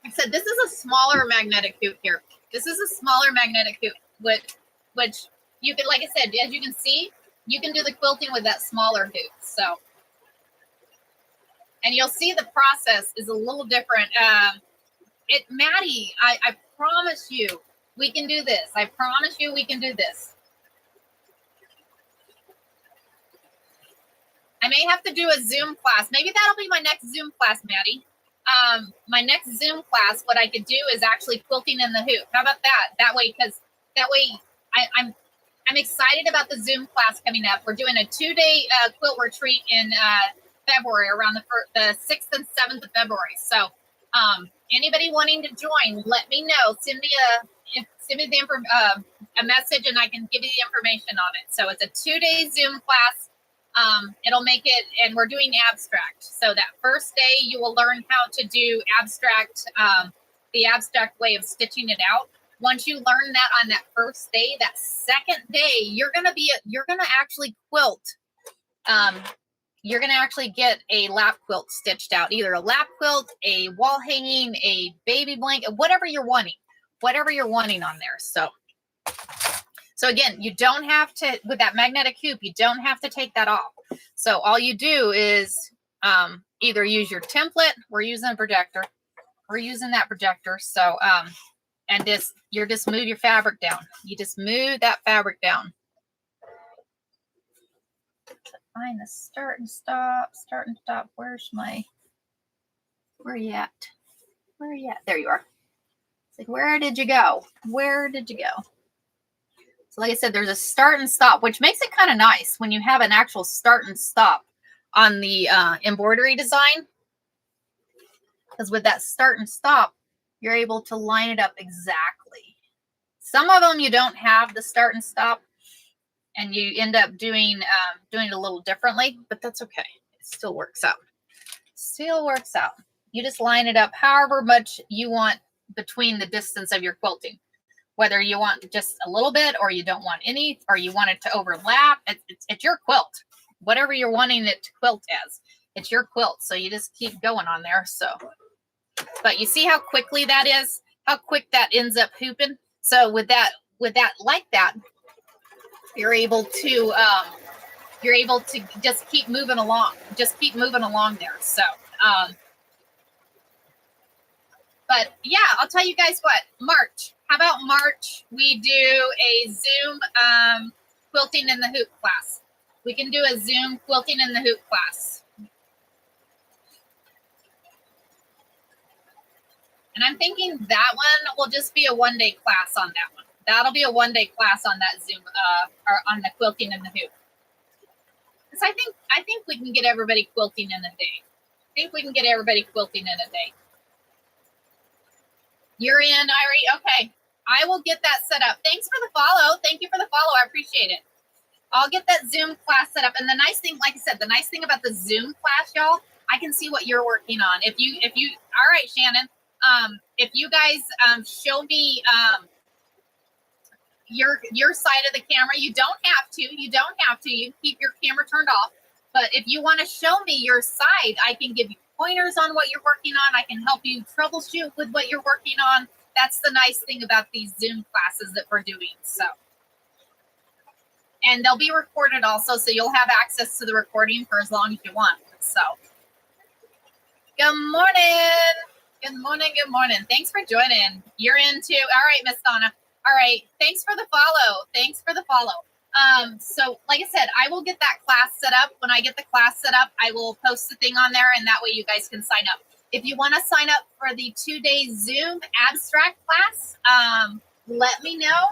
Speaker 1: I said this is a smaller magnetic hoop here. This is a smaller magnetic hoop, which you can, like I said, as you can see, you can do the quilting with that smaller hoop. So, and you'll see the process is a little different. Maddie, I promise you, we can do this. I promise you we can do this. I may have to do a Zoom class. Maybe that'll be my next Zoom class, Maddie. My next Zoom class, what I could do is actually quilting in the hoop. How about that? That way, I'm excited about the Zoom class coming up. We're doing a 2-day quilt retreat in February, around the 6th and 7th of February. So anybody wanting to join, let me know. Send me a message, and I can give you the information on it. So it's a 2-day Zoom class. It'll make it, and we're doing abstract. So that first day, you will learn how to do abstract, the abstract way of stitching it out. Once you learn that on that first day, that second day, you're gonna actually quilt you're going to actually get a lap quilt stitched out, either a lap quilt, a wall hanging, a baby blanket, whatever you're wanting on there. So again, you don't have to, with that magnetic hoop, you don't have to take that off. So all you do is either use your template. We're using a projector. We're using that projector. So, and you just move your fabric down. You just move that fabric down. Find the start and stop. Where are you at? There you are. It's like, where did you go? So like I said, there's a start and stop, which makes it kind of nice when you have an actual start and stop on the embroidery design. Because with that start and stop, you're able to line it up exactly. Some of them you don't have the start and stop, and you end up doing it a little differently, but that's okay. It still works out. You just line it up however much you want between the distance of your quilting. Whether you want just a little bit, or you don't want any, or you want it to overlap, it's your quilt. Whatever you're wanting it to quilt as, it's your quilt. So you just keep going on there. So, but you see how quickly that is, how quick that ends up hooping. So with that like that, you're able to just keep moving along. There. So, but yeah, I'll tell you guys what, March. How about March? We do a Zoom quilting in the hoop class. We can do a Zoom quilting in the hoop class. And I'm thinking that one will just be a one-day class on that one. That'll be a one-day class on that Zoom or on the quilting in the hoop. Because I think we can get everybody quilting in a day. You're in, Irie. Okay. I will get that set up. Thanks for the follow. Thank you for the follow. I appreciate it. I'll get that Zoom class set up. And the nice thing, like I said, the nice thing about the Zoom class, y'all, I can see what you're working on. If you, all right, Shannon, if you guys show me your side of the camera, you don't have to. You can keep your camera turned off. But if you want to show me your side, I can give you pointers on what you're working on. I can help you troubleshoot with what you're working on. That's the nice thing about these Zoom classes that we're doing. So, and they'll be recorded also, so you'll have access to the recording for as long as you want. So, good morning. Thanks for joining. You're in too. All right, Miss Donna. All right. Thanks for the follow. So like I said, I will get that class set up. When I get the class set up, I will post the thing on there, and that way you guys can sign up. If you want to sign up for the 2-day Zoom abstract class, let me know.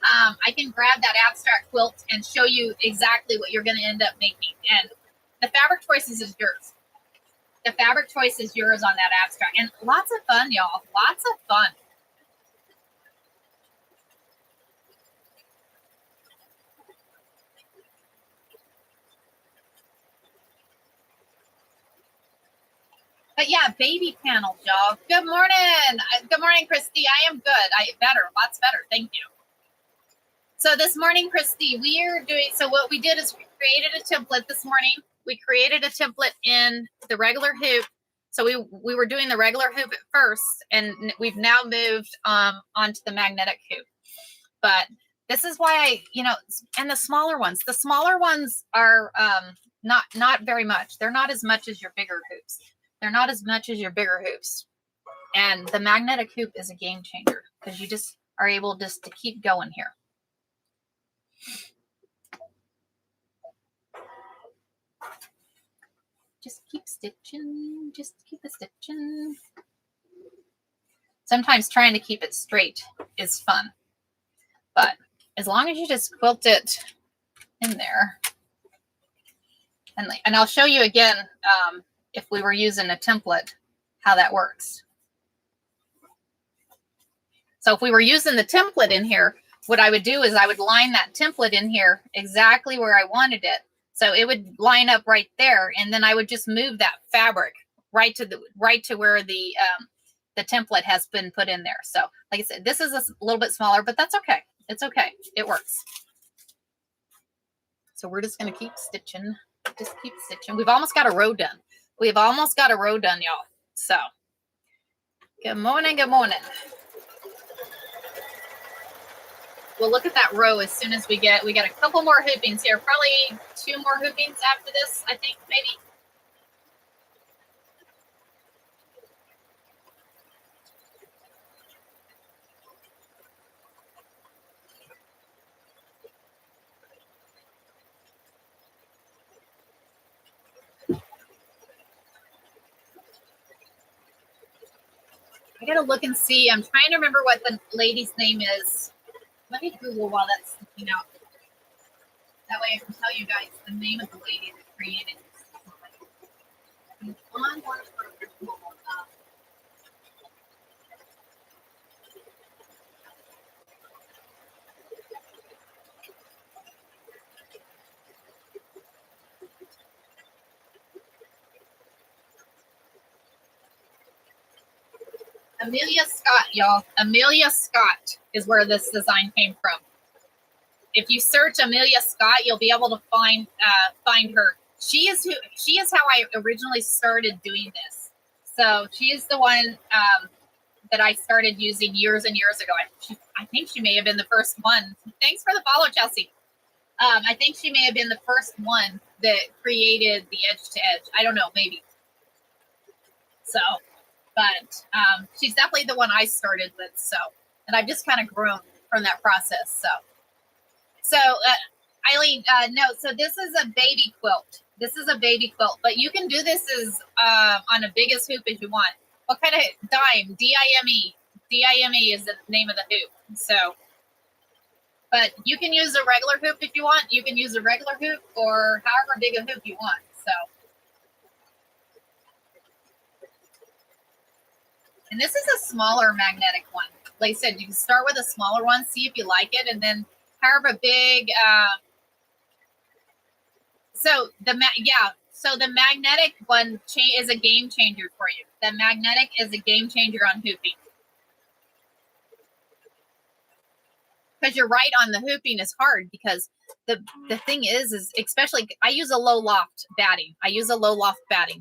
Speaker 1: I can grab that abstract quilt and show you exactly what you're going to end up making. And the fabric choices is yours. On that abstract. And lots of fun, y'all. Lots of fun. But yeah, baby panels, y'all. Good morning, Christy. I am good. Lots better. Thank you. So this morning, Christy, so what we did is we created a template this morning. We created a template in the regular hoop. So we were doing the regular hoop at first, and we've now moved onto the magnetic hoop. But this is why and the smaller ones are not very much. They're not as much as your bigger hoops. And the magnetic hoop is a game changer because you just are able to keep going here. Just keep stitching. Sometimes trying to keep it straight is fun. But as long as you just quilt it in there. And I'll show you again, if we were using a template, how that works. So if we were using the template in here, what I would do is I would line that template in here exactly where I wanted it. So it would line up right there, and then I would just move that fabric right to where the template has been put in there. So like I said, this is a little bit smaller, but that's okay. It's okay. It works. So we're just going to keep stitching. Just keep stitching. We've almost got a row done. We've almost got a row done, y'all. So, good morning, good morning. We'll look at that row as soon as we got a couple more hoopings here. Probably 2 more hoopings after this, I think, maybe. I gotta look and see. I'm trying to remember what the lady's name is. Let me Google while that's looking out. That way I can tell you guys the name of the lady that created this. On one of her original, Amelia Scott, y'all. Amelia Scott is where this design came from. If you search Amelia Scott, you'll be able to find her. She is how I originally started doing this. So she is the one that I started using years and years ago. I think she may have been the first one. Thanks for the follow, Chelsea. I think she may have been the first one that created the edge to edge. I don't know, maybe. So, but she's definitely the one I started with. So, and I've just kind of grown from that process. So Eileen, no, so this is a baby quilt. This is a baby quilt, but you can do this as on the biggest hoop as you want. What kind of dime? D-I-M-E. D-I-M-E is the name of the hoop. So, but you can use a regular hoop if you want. You can use a regular hoop or however big a hoop you want. So, and this is a smaller magnetic one. Like I said, you can start with a smaller one, see if you like it, and then however big. So the magnetic one is a game changer for you. The magnetic is a game changer on hooping. Because you're right on the hooping is hard because the thing is especially I use a low loft batting.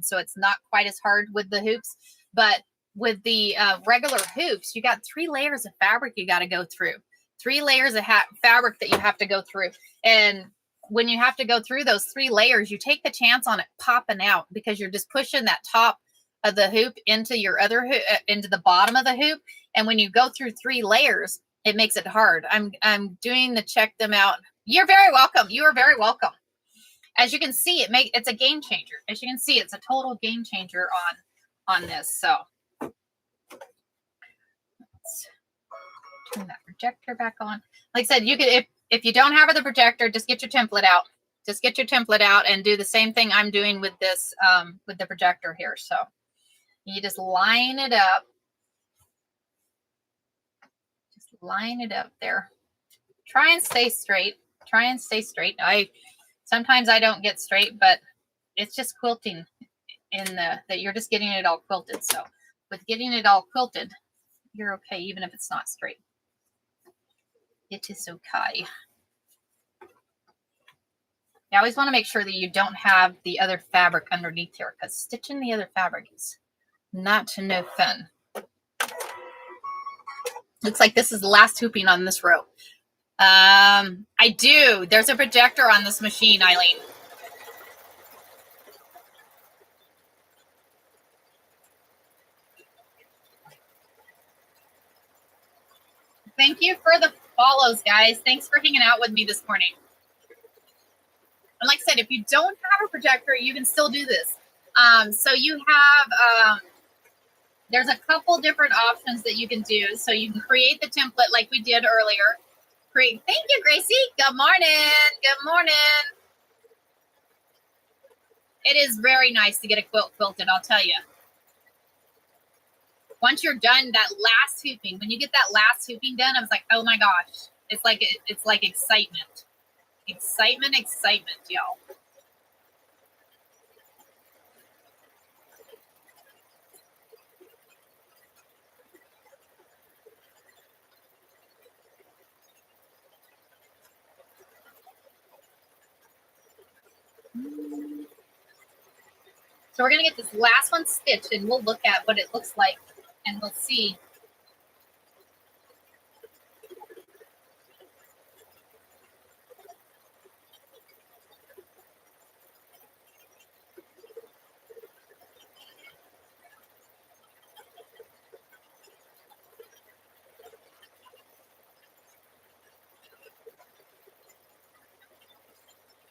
Speaker 1: So it's not quite as hard with the hoops, but with the regular hoops, you got 3 layers of fabric you got to go through. 3 layers of fabric that you have to go through. And when you have to go through those 3 layers, you take the chance on it popping out because you're just pushing that top of the hoop into your other hoop, into the bottom of the hoop. And when you go through 3 layers, it makes it hard. I'm doing the check them out. You're very welcome. You are very welcome. As you can see, it's a game changer. As you can see, it's a total game changer on this. So let's turn that projector back on. Like I said, you could if you don't have the projector, just get your template out. Just get your template out and do the same thing I'm doing with this with the projector here. So you just line it up. Just line it up there. Try and stay straight. Try and stay straight. Sometimes I don't get straight, but it's just quilting that you're just getting it all quilted. So with getting it all quilted, you're okay, even if it's not straight. It is okay. You always want to make sure that you don't have the other fabric underneath here because stitching the other fabric is not no fun. Looks like this is the last hooping on this row. I do. There's a projector on this machine, Eileen. Thank you for the follows, guys. Thanks for hanging out with me this morning. And like I said, if you don't have a projector, you can still do this. So you have, there's a couple different options that you can do. So you can create the template like we did earlier. Thank you, Gracie. Good morning. Good morning. It is very nice to get a quilt quilted, I'll tell you. Once you're done that last hooping, when you get that last hooping done, I was like, oh my gosh, it's like excitement. Excitement, y'all. So we're going to get this last one stitched and we'll look at what it looks like and we'll see.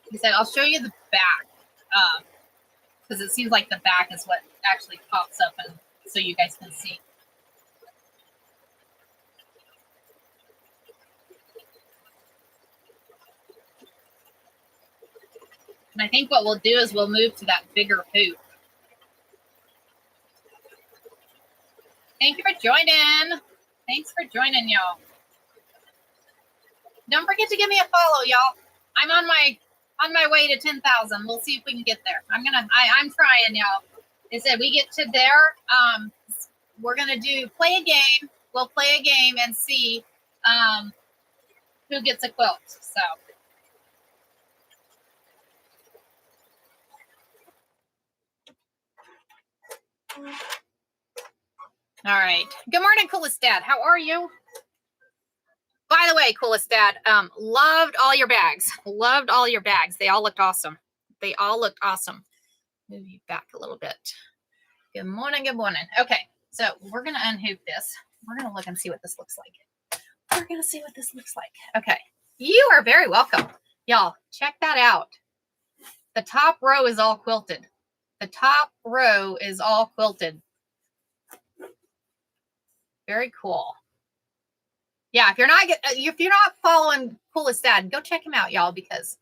Speaker 1: He said, I'll show you the back because it seems like the back is what actually pops up and so you guys can see. And I think what we'll do is we'll move to that bigger hoop. Thank you for joining. Thanks for joining, y'all. Don't forget to give me a follow, y'all. I'm on my way to 10,000. We'll see if we can get there. I'm trying, y'all. They said we get to there. We're gonna play a game. We'll play a game and see who gets a quilt. So. All right. Good morning, Coolest Dad. How are you? By the way, Coolest Dad, loved all your bags. Loved all your bags. They all looked awesome. They all looked awesome. Move you back a little bit. Good morning. Good morning. Okay. So we're going to unhoop this. We're going to look and see what this looks like. We're going to see what this looks like. Okay. You are very welcome. Y'all, check that out. The top row is all quilted. The top row is all quilted. Very cool. Yeah, if you're not following Coolest Dad, go check him out, y'all, because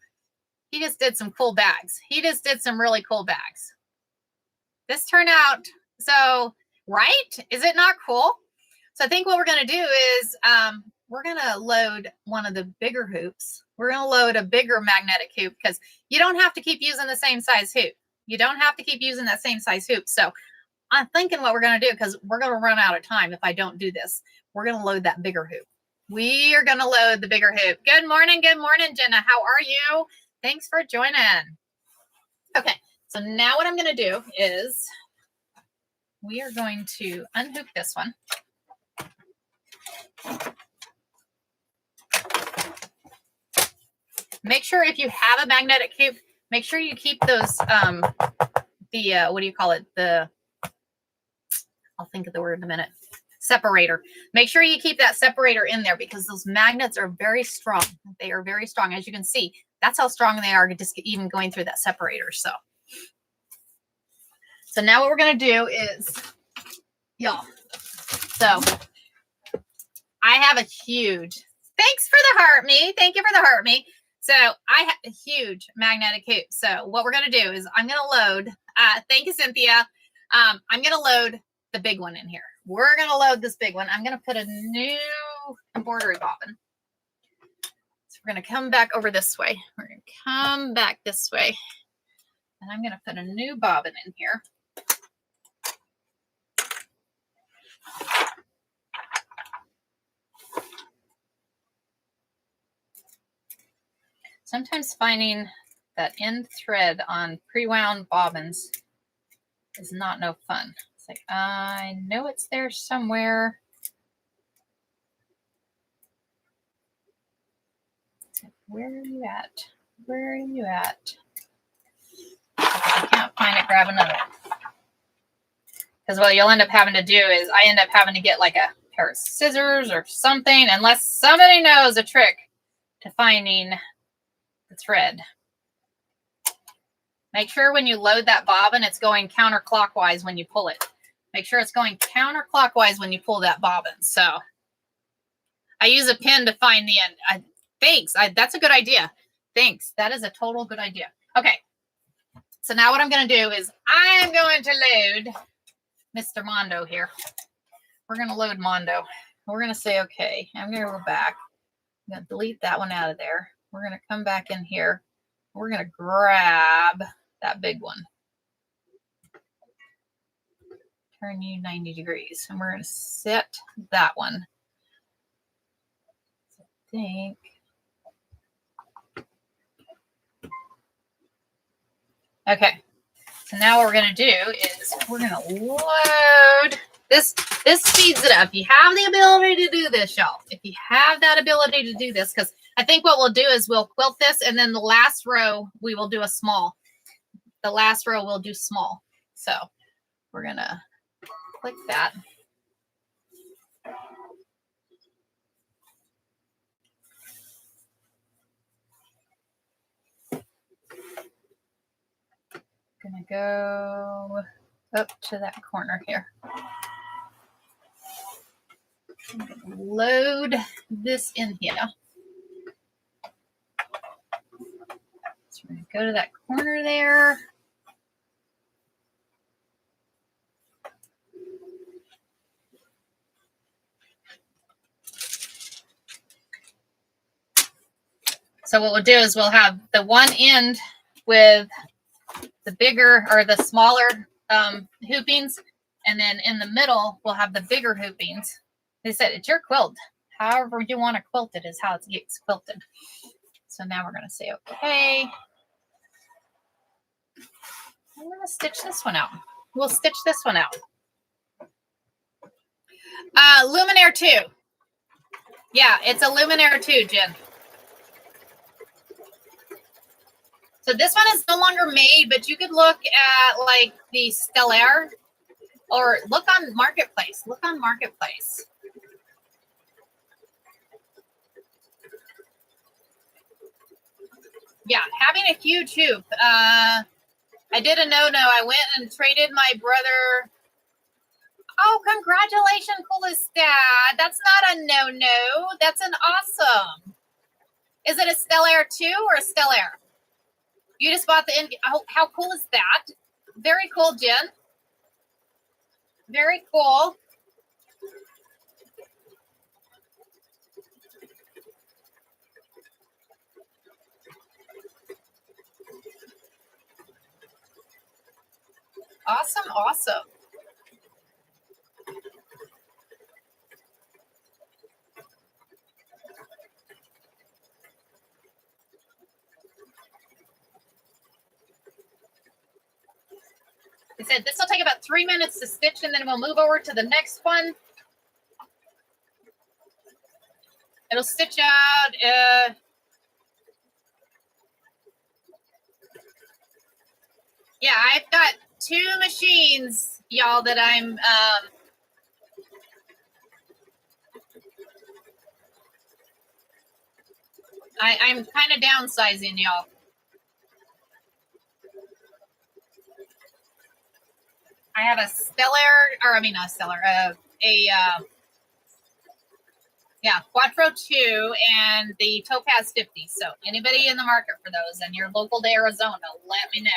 Speaker 1: he just did some cool bags. He just did some really cool bags. This turned out so right. Is it not cool? So I think what we're going to do is we're going to load one of the bigger hoops. We're going to load a bigger magnetic hoop because you don't have to keep using the same size hoop. You don't have to keep using that same size hoop. So I'm thinking what we're going to do, because we're going to run out of time if I don't do this. We're going to load that bigger hoop. We are going to load the bigger hoop. Good morning, Jenna. How are you? Thanks for joining. Okay, so now what I'm going to do is we are going to unhook this one. Make sure if you have a magnetic hoop, make sure you keep those, what do you call it? I'll think of the word in a minute. Separator. Make sure you keep that separator in there because those magnets are very strong. They are very strong. As you can see, that's how strong they are just even going through that separator. So now what we're going to do is, y'all, so I have a huge, thanks for the heart me. Thank you for the heart me. So I have a huge magnetic hoop. So what we're going to do is I'm going to load, thank you, Cynthia. I'm going to load the big one in here. We're going to load this big one. I'm going to put a new embroidery bobbin. So we're going to come back over this way. We're going to come back this way. And I'm going to put a new bobbin in here. Sometimes finding that end thread on pre-wound bobbins is not no fun. It's like, I know it's there somewhere. Where are you at? Where are you at? If I can't find it, grab another. Because what you'll end up having to do is I end up having to get like a pair of scissors or something, unless somebody knows a trick to finding the thread. Make sure when you load that bobbin, it's going counterclockwise when you pull it. Make sure it's going counterclockwise when you pull that bobbin. So I use a pin to find the end. Thanks. That's a good idea. Thanks. That is a total good idea. Okay. So now what I'm going to do is I'm going to load Mr. Mondo here. We're going to load Mondo. We're going to say, okay, I'm going to go back. I'm going to delete that one out of there. We're going to come back in here. We're going to grab that big one. Turn you 90 degrees. And we're going to set that one. So I think. Okay. So now what we're going to do is we're going to load this. This speeds it up. You have the ability to do this, y'all. If you have that ability to do this, because I think what we'll do is we'll quilt this, and then the last row we will do a small. The last row we'll do small. So we're going to click that. Gonna go up to that corner here. I'm gonna load this in here. So we're gonna go to that corner there. So what we'll do is we'll have the one end with the bigger or the smaller hoopings, and then in the middle we'll have the bigger hoopings. They said it's your quilt. However you want to quilt it is how it gets quilted. So now we're going to say okay. I'm going to stitch this one out. We'll stitch this one out. Luminaire 2. Yeah, it's a Luminaire 2, Jen. So this one is no longer made, but you could look at like the Stellaire or look on Marketplace. Look on Marketplace. Yeah, having a huge hoop. I did a no-no. I went and traded my brother. Oh, congratulations, coolest dad. That's not a no-no. That's an awesome. Is it a Stellaire 2 or a Stellaire? You just bought the end. Oh, how cool is that? Very cool, Jen. Very cool. Awesome, awesome. I said this will take about 3 minutes to stitch, and then we'll move over to the next one. It'll stitch out. Yeah, I've got 2 machines, y'all, that I'm I'm kind of downsizing, y'all. I have a Stellaire, or I mean not Stellaire, yeah, Quattro 2 and the Topaz 50. So anybody in the market for those and you're local to Arizona, let me know.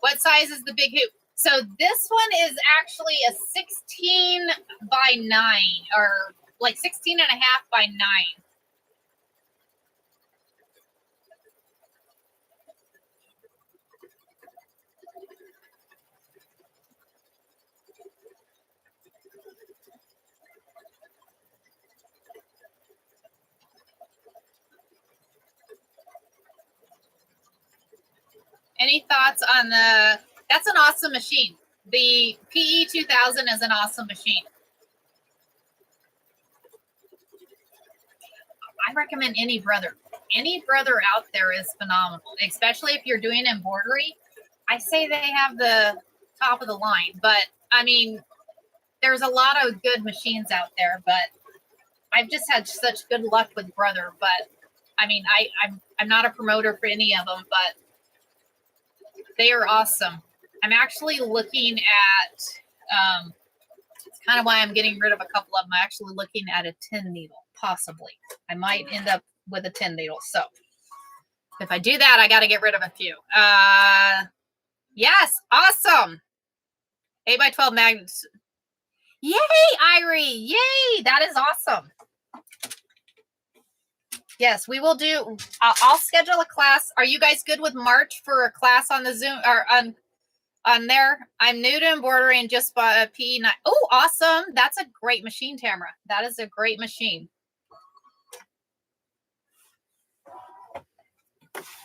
Speaker 1: What size is the big hoop? So this one is actually a 16 by 9 or like 16 and a half by 9. Any thoughts on the, that's an awesome machine. The PE 2000 is an awesome machine. I recommend any brother. Any brother out there is phenomenal, especially if you're doing embroidery. I say they have the top of the line, but I mean, there's a lot of good machines out there, but I've just had such good luck with brother. But I mean, I'm not a promoter for any of them, but they are awesome. I'm actually looking at, it's kind of why I'm getting rid of a couple of them. I'm actually looking at a 10 needle, possibly. I might end up with a 10 needle. So if I do that, I got to get rid of a few. Yes, awesome. 8 by 12 magnets. Yay, Irie. Yay, that is awesome. Yes, we will do. I'll schedule a class. Are you guys good with March for a class on the Zoom or on on there. I'm new to embroidery and just bought a P9. Oh, awesome. That's a great machine, Tamara. That is a great machine.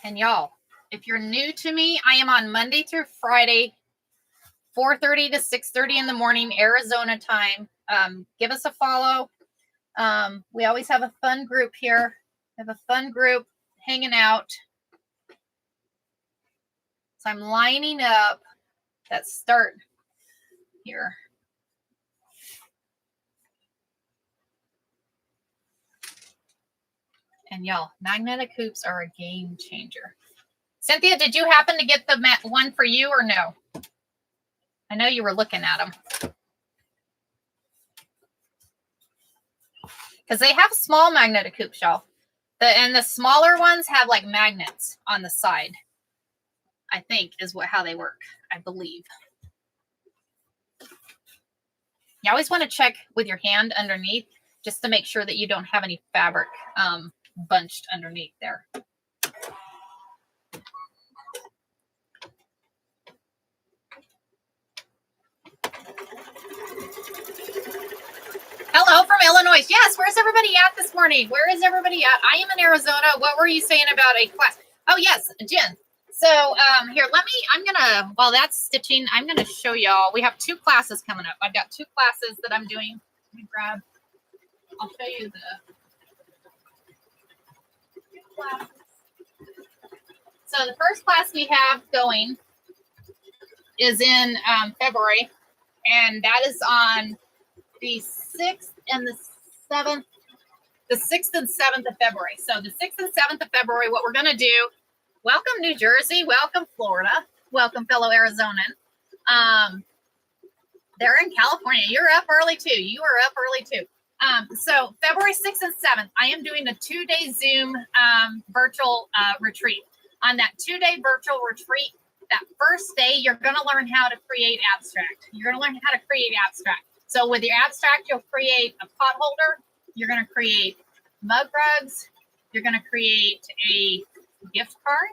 Speaker 1: And y'all, if you're new to me, I am on Monday through Friday, 4:30 to 6:30 in the morning, Arizona time. Give us a follow. We always have a fun group here. We have a fun group hanging out. So I'm lining up that start here. And y'all, magnetic hoops are a game changer. Cynthia, did you happen to get the one for you or no? I know you were looking at them. Because they have small magnetic hoops, y'all. And the smaller ones have like magnets on the side. I think is how they work, I believe. You always want to check with your hand underneath just to make sure that you don't have any fabric bunched underneath there. Hello from Illinois. Yes, where's everybody at this morning? Where is everybody at? I am in Arizona. What were you saying about a class? Oh, yes, Jen. So here, while that's stitching, I'm going to show y'all. We have 2 classes coming up. I've got 2 classes that I'm doing. Let me grab, I'll show you the 2 classes. So the first class we have going is in February, and that is on the 6th and the 7th, the 6th and 7th of February. So the 6th and 7th of February, what we're going to do, welcome New Jersey, welcome Florida, welcome fellow Arizonan. They're in California. You're up early too. You are up early too. So February 6th and 7th, I am doing a 2-day Zoom virtual retreat. On that 2-day virtual retreat, that first day, you're going to learn how to create abstract. You're going to learn how to create abstract. So with your abstract, you'll create a pot holder. You're going to create mug rugs. You're going to create a gift card.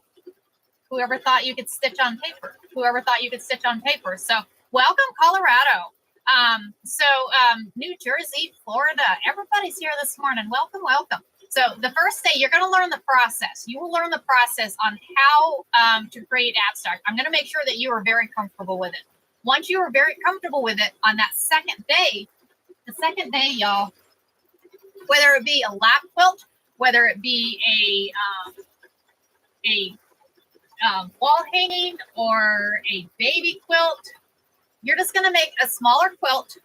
Speaker 1: Whoever thought you could stitch on paper. Whoever thought you could stitch on paper. So welcome, Colorado. New Jersey, Florida. Everybody's here this morning. Welcome, welcome. So the first day, you're going to learn the process. You will learn the process on how to create abstract. I'm going to make sure that you are very comfortable with it. Once you are very comfortable with it on that second day, y'all, whether it be a lap quilt, whether it be a wall hanging or a baby quilt, you're just going to make a smaller quilt,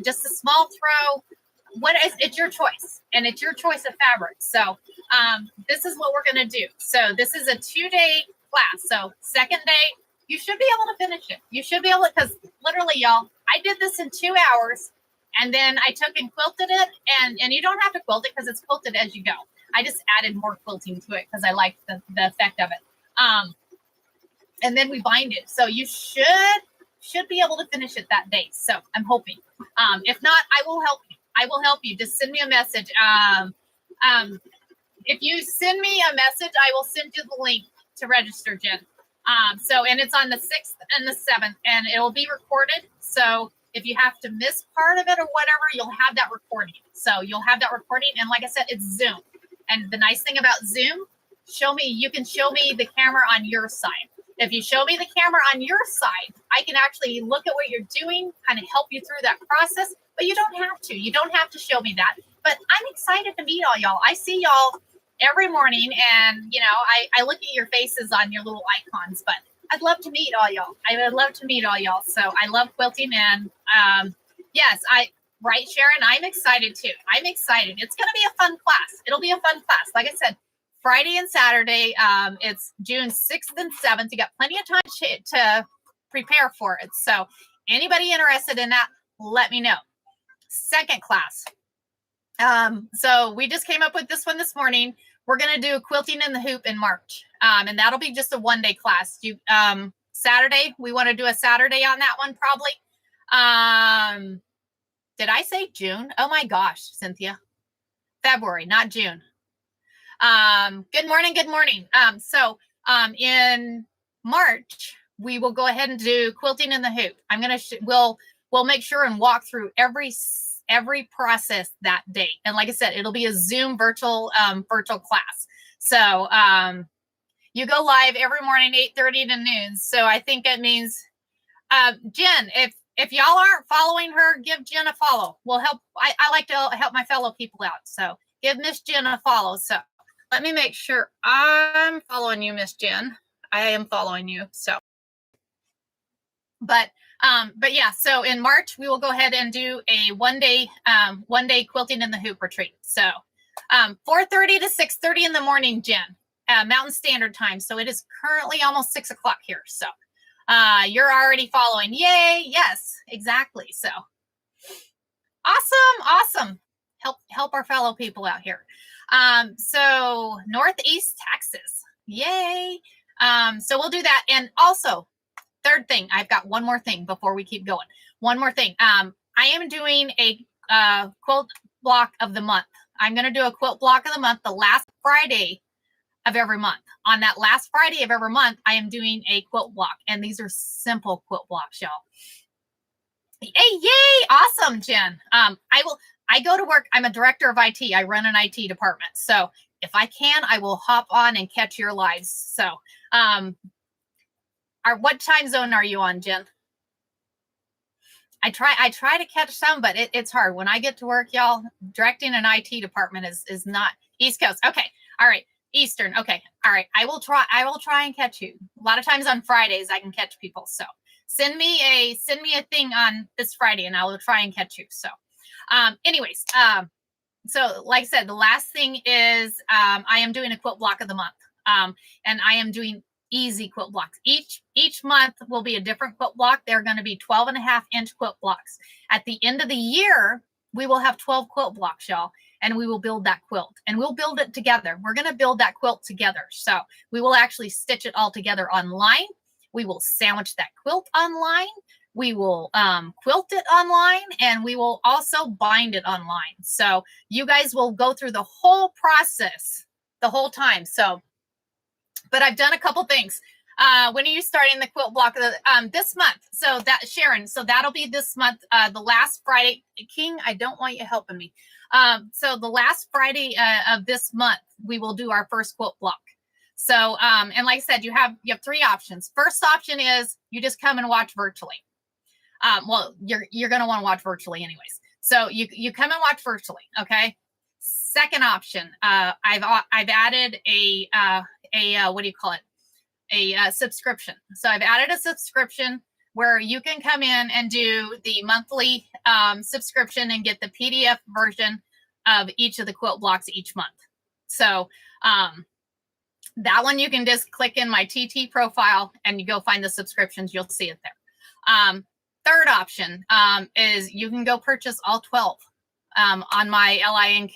Speaker 1: just a small throw. It's your choice, and it's your choice of fabric. So this is what we're going to do. So this is a 2-day class. So second day, you should be able to finish it. You should be able to, because literally, y'all, I did this in 2 hours, and then I took and quilted it, and you don't have to quilt it because it's quilted as you go. I just added more quilting to it because I liked the effect of it. And then we bind it. So you should be able to finish it that day. So I'm hoping. If not, I will help you. I will help you. Just send me a message. If you send me a message, I will send you the link to register, Jen. And it's on the 6th and the 7th, and it'll be recorded. So if you have to miss part of it or whatever, you'll have that recording. So you'll have that recording. And like I said, it's Zoom. And the nice thing about Zoom, you can show me the camera on your side. If you show me the camera on your side, I can actually look at what you're doing, kind of help you through that process, but you don't have to. You don't have to show me that. But I'm excited to meet all y'all. I see y'all every morning, and, I look at your faces on your little icons, but I'd love to meet all y'all. I would love to meet all y'all. So I love quilting, and yes, right, Sharon, I'm excited too. I'm excited. It's going to be a fun class. It'll be a fun class. Like I said, Friday and Saturday, it's June 6th and 7th. You got plenty of time to prepare for it. So anybody interested in that, let me know. Second class. So we just came up with this one this morning. We're going to do quilting in the hoop in March. And that'll be just a 1-day class. Saturday, we want to do a Saturday on that one probably. Did I say June? Oh my gosh, Cynthia. February, not June. Good morning. In March, we will go ahead and do quilting in the hoop. I'm going to, we'll make sure and walk through every process that day. And like I said, it'll be a Zoom virtual class. So you go live every morning, 8:30 to noon. So I think that means, Jen, if y'all aren't following her, give Jen a follow. We'll help. I like to help my fellow people out. So give Miss Jen a follow. So let me make sure I'm following you, Miss Jen. I am following you. So, but yeah, so in March, we will go ahead and do a one day quilting in the hoop retreat. So 4:30 to 6:30 in the morning, Jen, Mountain Standard Time. So it is currently almost 6 o'clock here. So you're already following. Yay. Yes, exactly. So awesome. Help our fellow people out here. So Northeast Texas. Yay. So we'll do that. And also, third thing, I've got one more thing before we keep going. One more thing. I am doing a quilt block of the month. I'm going to do a quilt block of the month the last Friday of every month. On that last Friday of every month, I am doing a quilt block. And these are simple quilt blocks, y'all. Hey, yay. Awesome, Jen. I go to work. I'm a director of IT. I run an IT department. So if I can, I will hop on and catch your lives. So what time zone are you on, Jen? I try to catch some, but it's hard. When I get to work, y'all, directing an IT department is not East Coast. Okay. All right. Eastern. Okay. All right. I will try and catch you. A lot of times on Fridays I can catch people. So send me a thing on this Friday and I will try and catch you. So anyways, so like I said, the last thing is I am doing a quilt block of the month. And I am doing easy quilt blocks. Each month will be a different quilt block. They're going to be 12.5-inch quilt blocks. At the end of the year, we will have 12 quilt blocks, y'all, and we will build that quilt and we'll build it together. We're going to build that quilt together. So we will actually stitch it all together online. We will sandwich that quilt online. We will quilt it online, and we will also bind it online. So you guys will go through the whole process the whole time. So, but I've done a couple things. When are you starting the quilt block? This month. So that, Sharon, so that'll be this month, the last Friday. King, I don't want you helping me. So the last Friday of this month, we will do our first quilt block. So, and like I said, you have 3 options. First option is you just come and watch virtually. Well, you're going to want to watch virtually anyways. So you come and watch virtually. Okay. Second option, I've added a what do you call it? A subscription. So I've added a subscription where you can come in and do the monthly subscription and get the PDF version of each of the quilt blocks each month. So that one you can just click in my TT profile and you go find the subscriptions. You'll see it there. Third option is you can go purchase all 12 on my LINK.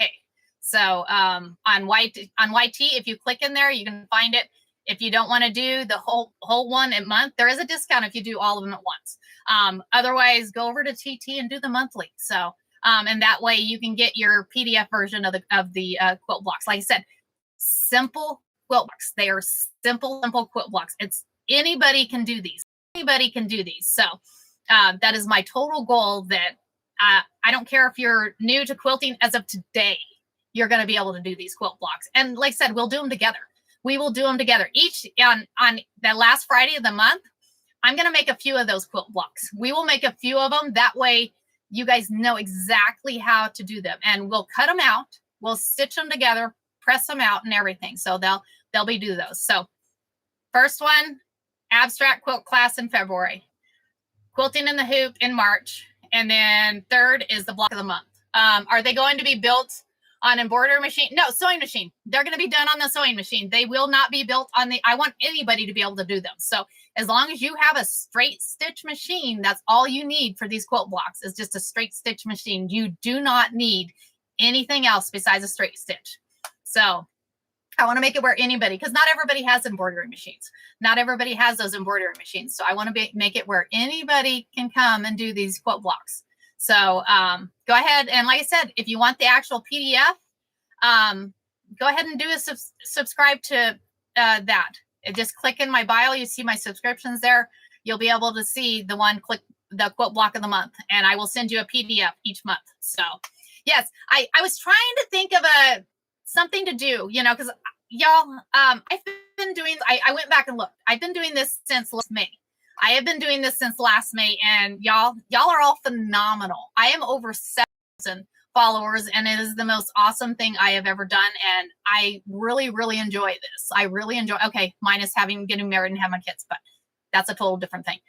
Speaker 1: So on YT, if you click in there, you can find it. If you don't want to do the whole one a month, there is a discount if you do all of them at once. Otherwise, go over to TT and do the monthly. So and that way you can get your PDF version of the quilt blocks. Like I said, simple quilt blocks. They are simple quilt blocks. It's anybody can do these. Anybody can do these. So that is my total goal. That I don't care if you're new to quilting. As of today, you're going to be able to do these quilt blocks. And like I said, we'll do them together. We will do them together. Each on the last Friday of the month, I'm going to make a few of those quilt blocks. We will make a few of them. That way you guys know exactly how to do them. And we'll cut them out. We'll stitch them together, press them out and everything. So they'll be do those. So first one, abstract quilt class in February, quilting in the hoop in March. And then third is the block of the month. Are they going to be built on embroidery machine? No, sewing machine. They're going to be done on the sewing machine. They will not be built on I want anybody to be able to do them. So as long as you have a straight stitch machine, that's all you need for these quilt blocks is just a straight stitch machine. You do not need anything else besides a straight stitch. So I want to make it where anybody, because not everybody has embroidery machines. Not everybody has those embroidery machines. So I want to make it where anybody can come and do these quilt blocks. So go ahead. And like I said, if you want the actual PDF, go ahead and do a subscribe to that. Just click in my bio. You see my subscriptions there. You'll be able to see the one, click the quote block of the month, and I will send you a PDF each month. So yes, I was trying to think of something to do, you know, because y'all, I've been doing, I went back and looked. I've been doing this since last May. I have been doing this since last May, and y'all are all phenomenal. I am over 7,000 followers, and it is the most awesome thing I have ever done. And I really, really enjoy this. I really enjoy, okay, minus getting married and having kids, but that's a total different thing.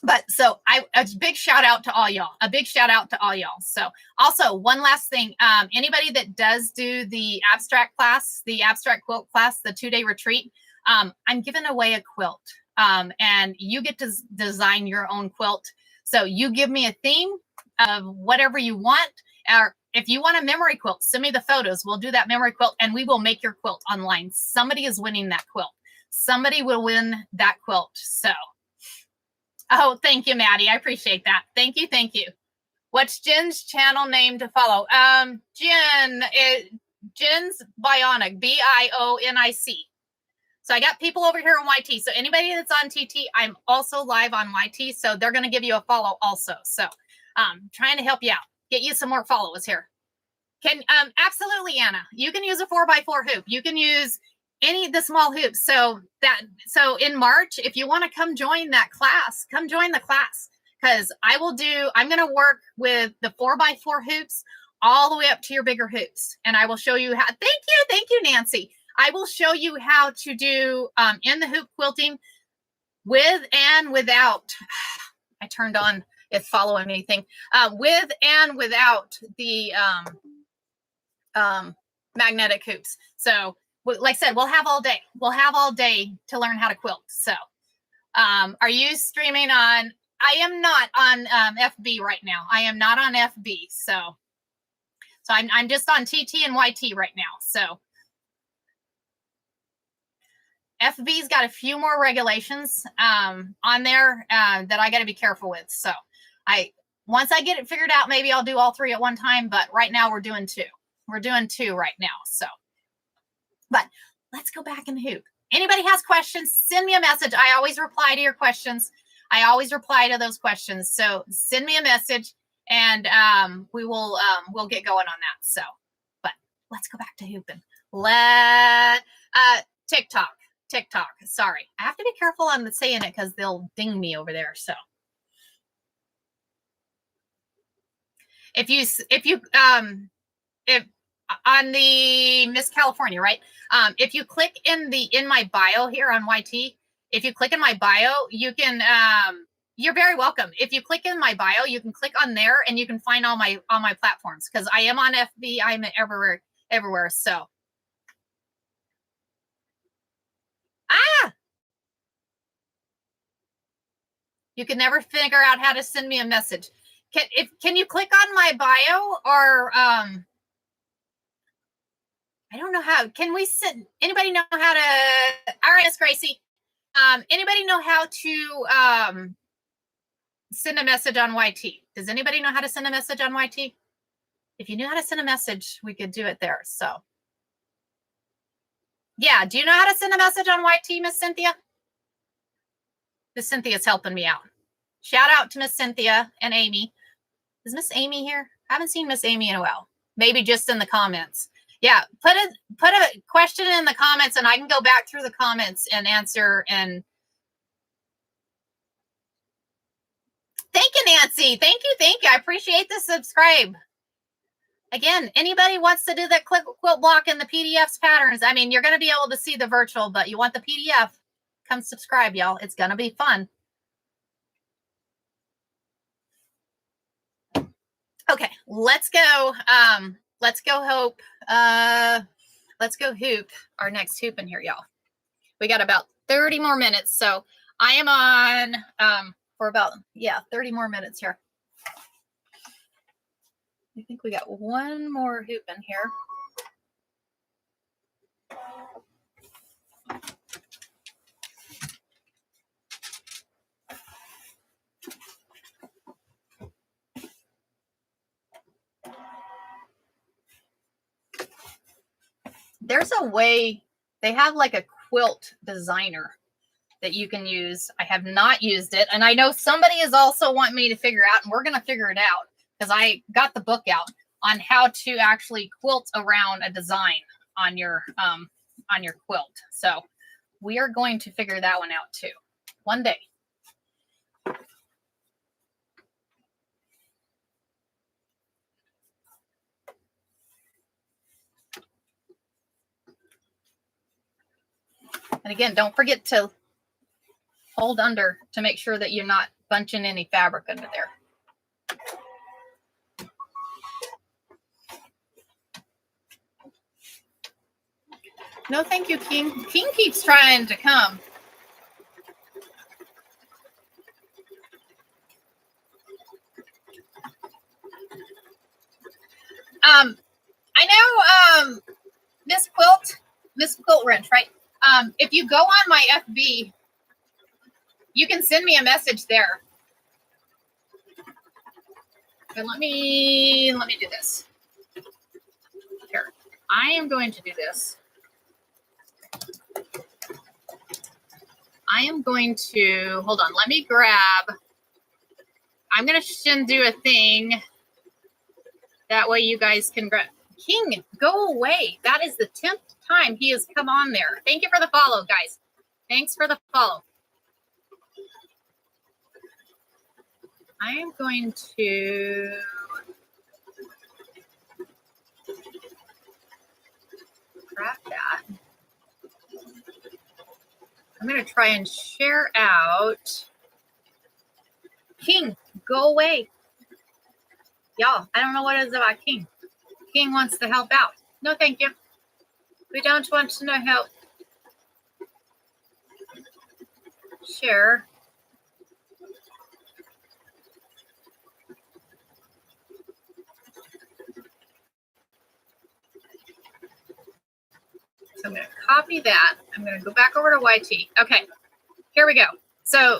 Speaker 1: But so a big shout out to all y'all, a big shout out to all y'all. So also one last thing, anybody that does do the abstract class, the abstract quilt class, the 2-day retreat, I'm giving away a quilt, and you get to design your own quilt. So you give me a theme of whatever you want, or if you want a memory quilt, send me the photos. We'll do that memory quilt and we will make your quilt online. Somebody is winning that quilt. Somebody will win that quilt. So, oh, thank you, Maddie. I appreciate that. Thank you. Thank you. What's Jen's channel name to follow? Jen's Bionic, Bionic. So I got people over here on YT. So anybody that's on TT, I'm also live on YT. So they're going to give you a follow also. So trying to help you out, get you some more followers here. Absolutely, Anna. You can use a 4x4 hoop. You can use any of the small hoops. So in March, if you want to come join that class, come join the class, because I'm going to work with the 4x4 hoops all the way up to your bigger hoops. And I will show you how. Thank you, Nancy. I will show you how to do in the hoop quilting with and without. I turned on if following anything, with and without the magnetic hoops. So like I said, we'll have all day. We'll have all day to learn how to quilt. So are you streaming on? I am not on FB right now. I am not on FB. So I'm just on TT and YT right now. So FB's got a few more regulations on there that I got to be careful with. So once I get it figured out, maybe I'll do all 3 at one time. But right now we're doing 2. We're doing 2 right now. So, but let's go back and hoop. Anybody has questions, send me a message. I always reply to your questions. I always reply to those questions. So send me a message and we'll get going on that. So, but let's go back to hooping. TikTok. Sorry. I have to be careful on saying it because they'll ding me over there. So if on the Miss California, right? If you click in my bio here on YT, if you click in my bio, you can you're very welcome. If you click in my bio, you can click on there and you can find all my platforms, because I am on FB, I'm everywhere. So you can never figure out how to send me a message. Can you click on my bio, or I don't know how. Can we send? Anybody know how to? All right, Miss Gracie. Anybody know how to send a message on YT? Does anybody know how to send a message on YT? If you knew how to send a message, we could do it there. So, yeah. Do you know how to send a message on YT, Miss Cynthia? Miss Cynthia's helping me out. Shout out to Miss Cynthia and Amy. Is Miss Amy here? I haven't seen Miss Amy in a while. Maybe just in the comments. Yeah, put a question in the comments and I can go back through the comments and answer. And thank you, Nancy. Thank you. I appreciate the subscribe. Again, anybody wants to do that quilt block in the PDFs patterns, I mean, you're going to be able to see the virtual, but you want the PDF, come subscribe, y'all. It's going to be fun. Okay, let's go. Let's go hoop. Let's go hoop our next hoop in here, y'all. We got about 30 more minutes. So I am on for about, 30 more minutes here. I think we got one more hoop in here. There's a way, they have like a quilt designer that you can use. I have not used it, and I know somebody is also wanting me to figure out, and we're going to figure it out because I got the book out on how to actually quilt around a design on your quilt. So we are going to figure that one out too one day. And again, don't forget to hold under to make sure that you're not bunching any fabric under there. No, thank you, King. King keeps trying to come. I know Miss Quilt Wrench, right? If you go on my FB, you can send me a message there. Okay, let me do this. Here, I am going to do this. I am going to hold on. Let me grab. I'm going to do a thing. That way, you guys can grab. King, go away. That is the 10th time he has come on there. Thank you for the follow, guys. Thanks for the follow. I am going to grab that. I'm going to try and share out. King, go away. Y'all, I don't know what it is about King. King wants to help out. No, thank you. We don't want to know help. Share. So I'm going to copy that. I'm going to go back over to YT. Okay, here we go. So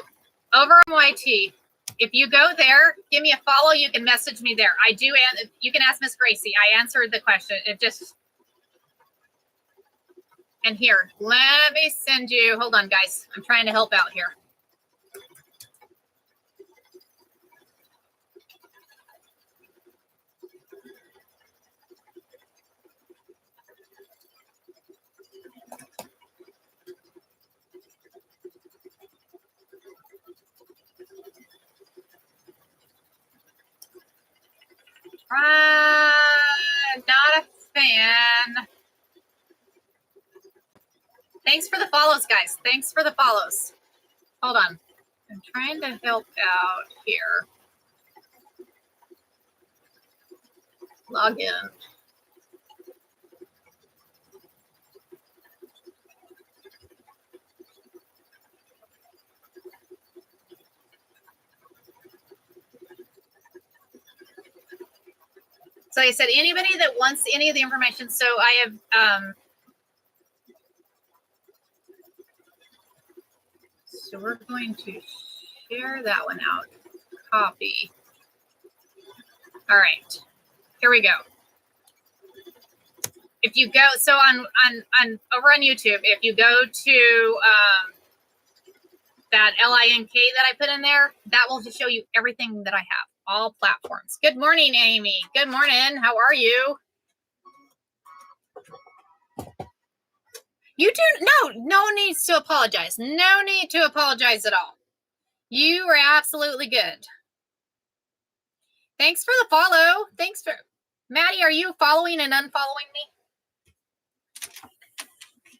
Speaker 1: over on YT, if you go there, give me a follow. You can message me there. I do. You can ask Miss Gracie. I answered the question. It just. And here, let me send you. Hold on, guys. I'm trying to help out here. Not a fan. Thanks for the follows, guys. Thanks for the follows. Hold on. I'm trying to help out here. Log in. So I said, anybody that wants any of the information. So I have, so we're going to share that one out. Copy. All right, here we go. If you go, so on over on YouTube, if you go to that LINK that I put in there, that will just show you everything that I have, all platforms. Good morning, Amy. Good morning. How are you? You do no needs to apologize. No need to apologize at all. You are absolutely good. Thanks for the follow. Thanks for Maddie. Are you following and unfollowing me?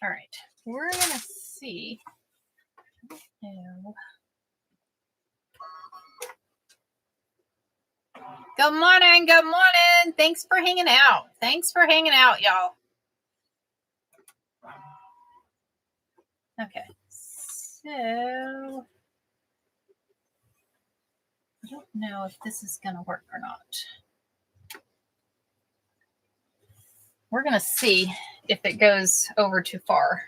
Speaker 1: All right, we're gonna see. Good morning. Good morning. Thanks for hanging out. Thanks for hanging out, y'all. Okay, so I don't know if this is going to work or not. We're going to see if it goes over too far.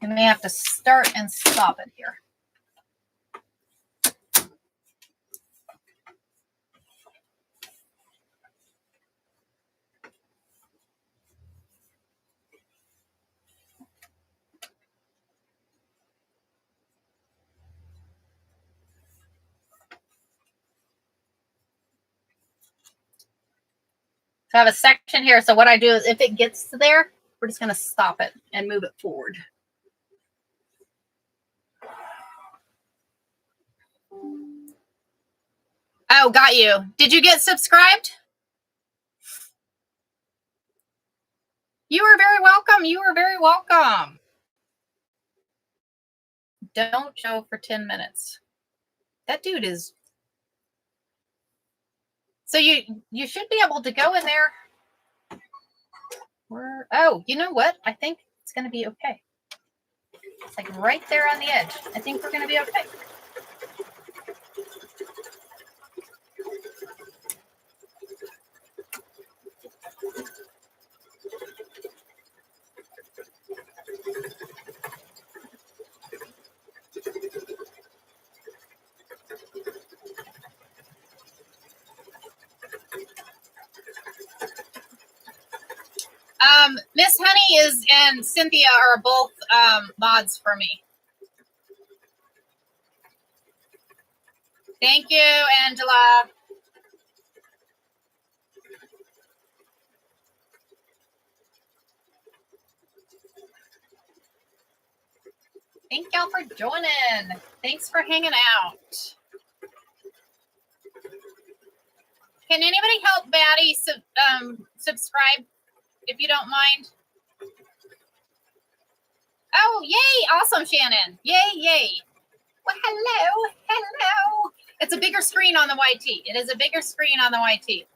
Speaker 1: I may have to start and stop it here. So I have a section here. So what I do is if it gets to there, we're just going to stop it and move it forward. Oh, got you. Did you get subscribed? You are very welcome. You are very welcome. Don't show for 10 minutes. That dude is... So you should be able to go in there. Oh, you know what? I think it's going to be okay. It's like right there on the edge. I think we're going to be okay. Miss Honey and Cynthia are both mods for me. Thank you, Angela. Thank y'all for joining. Thanks for hanging out. Can anybody help Batty subscribe if you don't mind? Oh, yay. Awesome, Shannon. Yay, yay. Well, hello. Hello. It's a bigger screen on the YT. It is a bigger screen on the YT.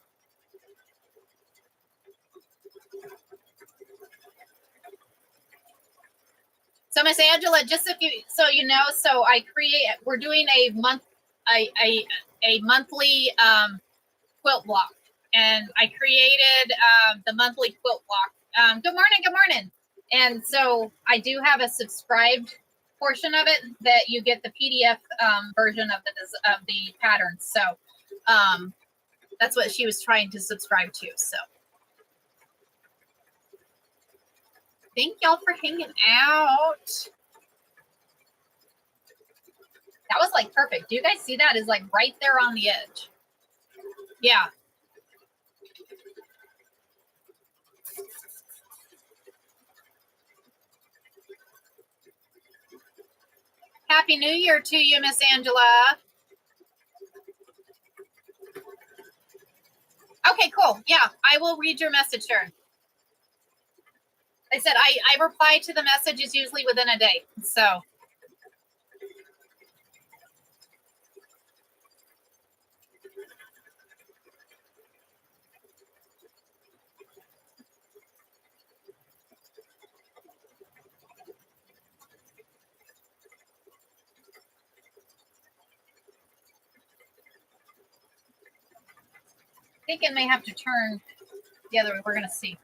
Speaker 1: So Miss Angela, just if you, so you know, so we're doing a monthly quilt block, and I created the monthly quilt block. Good morning, good morning. And so I do have a subscribed portion of it that you get the PDF version of the pattern. So that's what she was trying to subscribe to. So thank y'all for hanging out. That was like perfect. Do you guys see that? Is like right there on the edge. Yeah. Happy New Year to you, Miss Angela. Okay, cool. Yeah, I will read your message, Sharon. I said I reply to the messages usually within a day. So I think it may have to turn the other way. We're going to see.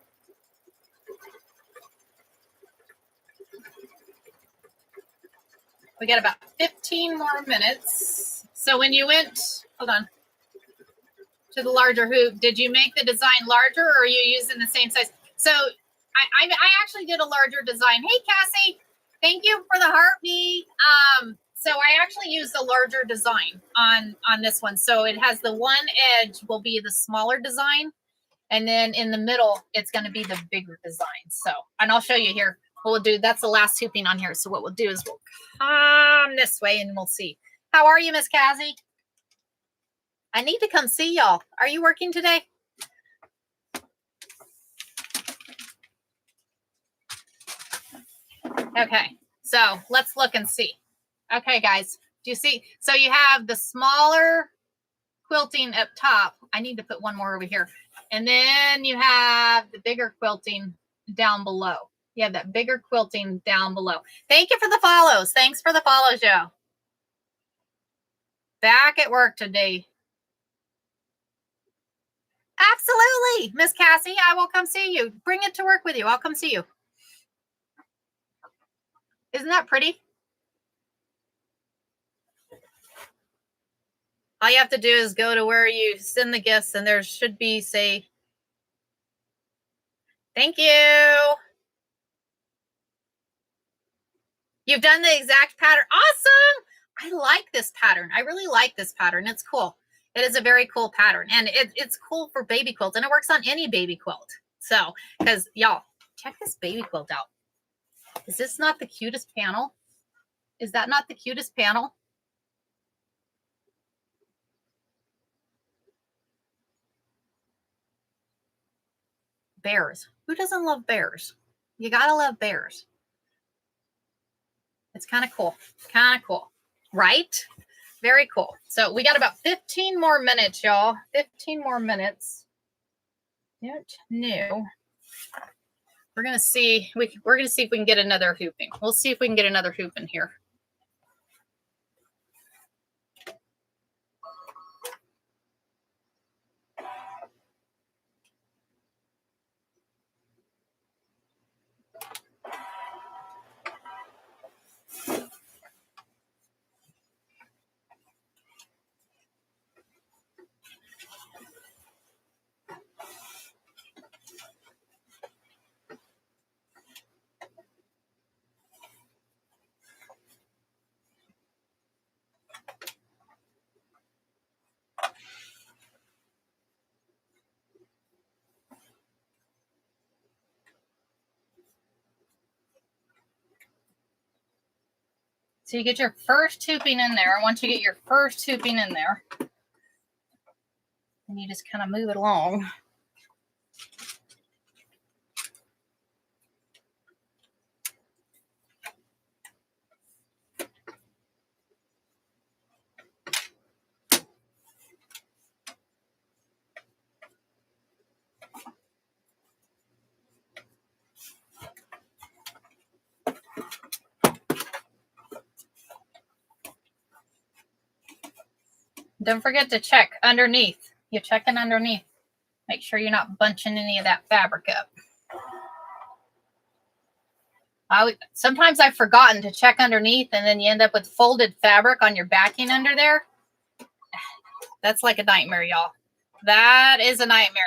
Speaker 1: We got about 15 more minutes. So when you went, hold on, to the larger hoop, did you make the design larger or are you using the same size? So I actually did a larger design. Hey, Cassie, thank you for the heartbeat. So I actually used a larger design on this one. So it has the one edge will be the smaller design. And then in the middle, it's going to be the bigger design. So, and I'll show you here. What we'll do, that's the last hooping on here. So what we'll do is we'll come this way and we'll see. How are you, Miss Cassie? I need to come see y'all. Are you working today? Okay, so let's look and see. Okay, guys, do you see? So you have the smaller quilting up top. I need to put one more over here. And then you have the bigger quilting down below. You have that bigger quilting down below. Thank you for the follows. Thanks for the follows, Joe. Back at work today. Absolutely, Miss Cassie. I will come see you. Bring it to work with you. I'll come see you. Isn't that pretty? All you have to do is go to where you send the gifts, and there should be, say, thank you. You've done the exact pattern. Awesome. I like this pattern. I really like this pattern. It's cool. It is a very cool pattern, and it's cool for baby quilts, and it works on any baby quilt. So, because y'all, check this baby quilt out. Is this not the cutest panel? Is that not the cutest panel? Bears. Who doesn't love bears? You gotta love bears. It's kind of cool. Kind of cool, right? Very cool. So we got about 15 more minutes, y'all. 15 more minutes. New. We're gonna see. We're gonna see if we can get another hooping. We'll see if we can get another hoop in here. So you get your first hooping in there. Once you get your first hooping in there, and you just kind of move it along. Don't forget to check underneath. You're checking underneath. Make sure you're not bunching any of that fabric up. Sometimes I've forgotten to check underneath, and then you end up with folded fabric on your backing under there. That's like a nightmare, y'all. That is a nightmare.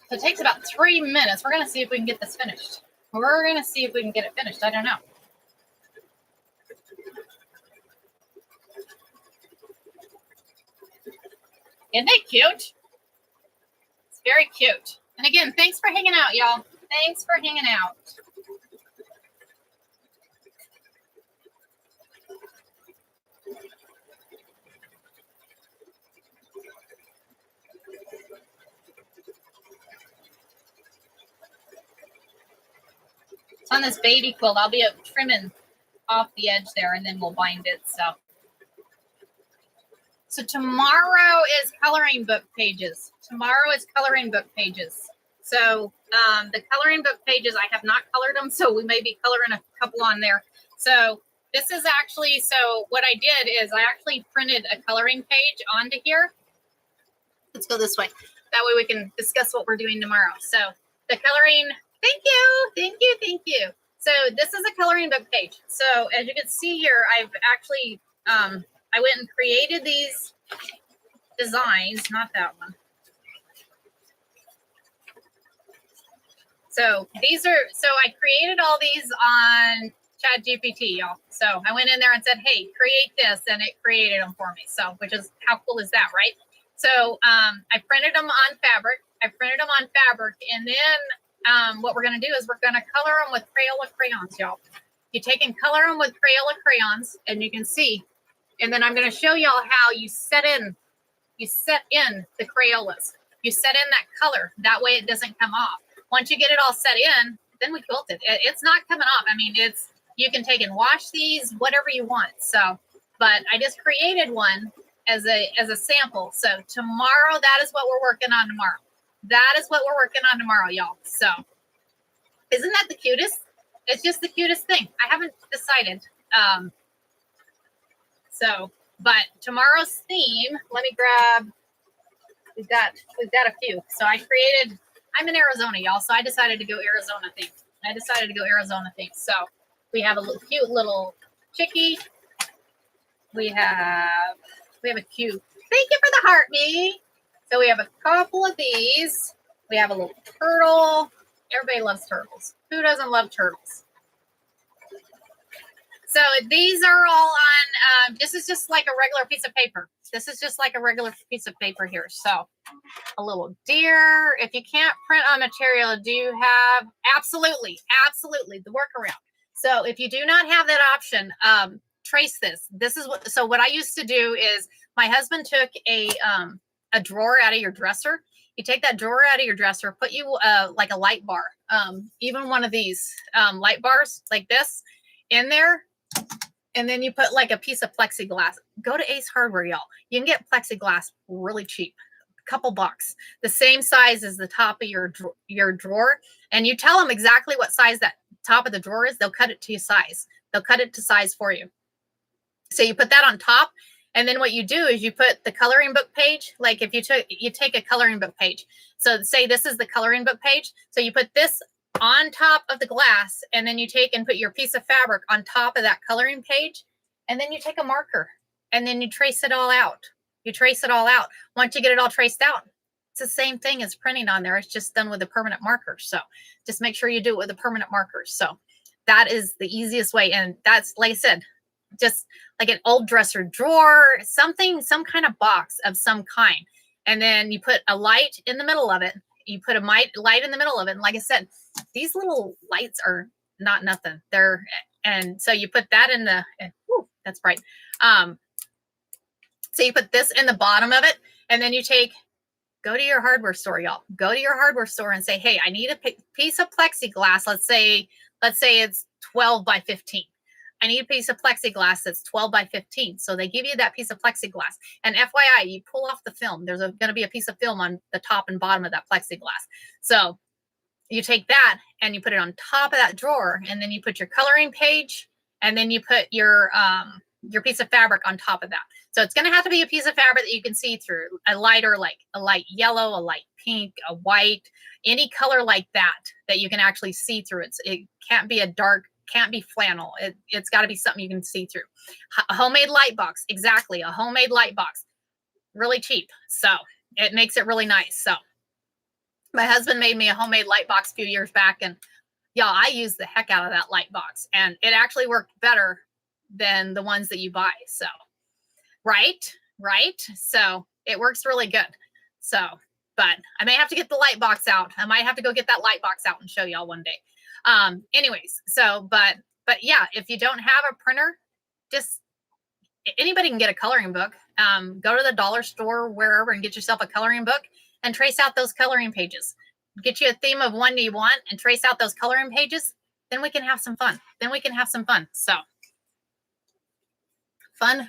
Speaker 1: So it takes about 3 minutes. We're going to see if we can get this finished. We're going to see if we can get it finished. I don't know. Isn't it cute? It's very cute. And again, thanks for hanging out, y'all. Thanks for hanging out. It's on this baby quilt. I'll be trimming off the edge there, and then we'll bind it. So tomorrow is coloring book pages. Tomorrow is coloring book pages. So the coloring book pages, I have not colored them, so we may be coloring a couple on there. So this is actually, so what I did is I actually printed a coloring page onto here. Let's go this way. That way we can discuss what we're doing tomorrow. So the coloring, thank you. So this is a coloring book page. So as you can see here, I've actually, I went and created these designs, not that one. So these are, so I created all these on ChatGPT, y'all. So I went in there and said, hey, create this, and it created them for me. So, which is, how cool is that, right? So I printed them on fabric. And then what we're going to do is we're going to color them with Crayola crayons, y'all. You take and color them with Crayola crayons, and you can see. And then I'm going to show y'all how you set in the Crayolas. You set in that color. That way it doesn't come off. Once you get it all set in, then we quilt it. It's not coming off. I mean, you can take and wash these, whatever you want. So, but I just created one as a sample. So tomorrow, that is what we're working on tomorrow. That is what we're working on tomorrow, y'all. So isn't that the cutest? It's just the cutest thing. I haven't decided. So, but tomorrow's theme, let me grab we've got a few. So I'm in Arizona, y'all. So I decided to go Arizona theme. So we have a cute little chickie. We have a cute, thank you for the heart, me. So we have a couple of these. We have a little turtle. Everybody loves turtles. Who doesn't love turtles? So these are all on, this is just like a regular piece of paper. This is just like a regular piece of paper here. So a little deer. If you can't print on material, do you have? Absolutely the workaround. So if you do not have that option, trace this. This is what I used to do is my husband took a drawer out of your dresser. You take that drawer out of your dresser, put you like a light bar, even one of these light bars like this in there. And then you put like a piece of plexiglass. Go to Ace Hardware, y'all. You can get plexiglass really cheap, a couple bucks, the same size as the top of your drawer. And you tell them exactly what size that top of the drawer is. They'll cut it to your size. They'll cut it to size for you. So you put that on top. And then what you do is you put the coloring book page. Like if you take a coloring book page. So say this is the coloring book page. So you put this on top of the glass, and then you take and put your piece of fabric on top of that coloring page, and then you take a marker and then you trace it all out. Once you get it all traced out, it's the same thing as printing on there. It's just done with a permanent marker. So just make sure you do it with a permanent marker. So that is the easiest way. And that's, like I said, just like an old dresser drawer, some kind of box of some kind. And then you put a light in the middle of it. You put a light in the middle of it. And like I said, these little lights are not nothing. And so you put that in the, whew, that's bright. So you put this in the bottom of it, and then you go to your hardware store, y'all. Go to your hardware store and say, hey, I need a piece of plexiglass. Let's say it's 12 by 15. I need a piece of plexiglass that's 12 by 15. So they give you that piece of plexiglass. And FYI, you pull off the film. There's going to be a piece of film on the top and bottom of that plexiglass. So you take that and you put it on top of that drawer, and then you put your coloring page, and then you put your piece of fabric on top of that. So it's going to have to be a piece of fabric that you can see through, a light yellow, a light pink, a white, any color like that you can actually see through. It can't be a dark, can't be flannel. It's got to be something you can see through. A homemade light box, exactly, a homemade light box, really cheap. So it makes it really nice. So my husband made me a homemade light box a few years back, and y'all, I used the heck out of that light box, and it actually worked better than the ones that you buy. So, right? So it works really good. So, but I may have to get the light box out. I might have to go get that light box out and show y'all one day. Anyways, so, but yeah, if you don't have a printer, just anybody can get a coloring book. Go to the dollar store, wherever, and get yourself a coloring book and trace out those coloring pages. Get you a theme of one you want and trace out those coloring pages. Then we can have some fun. So fun.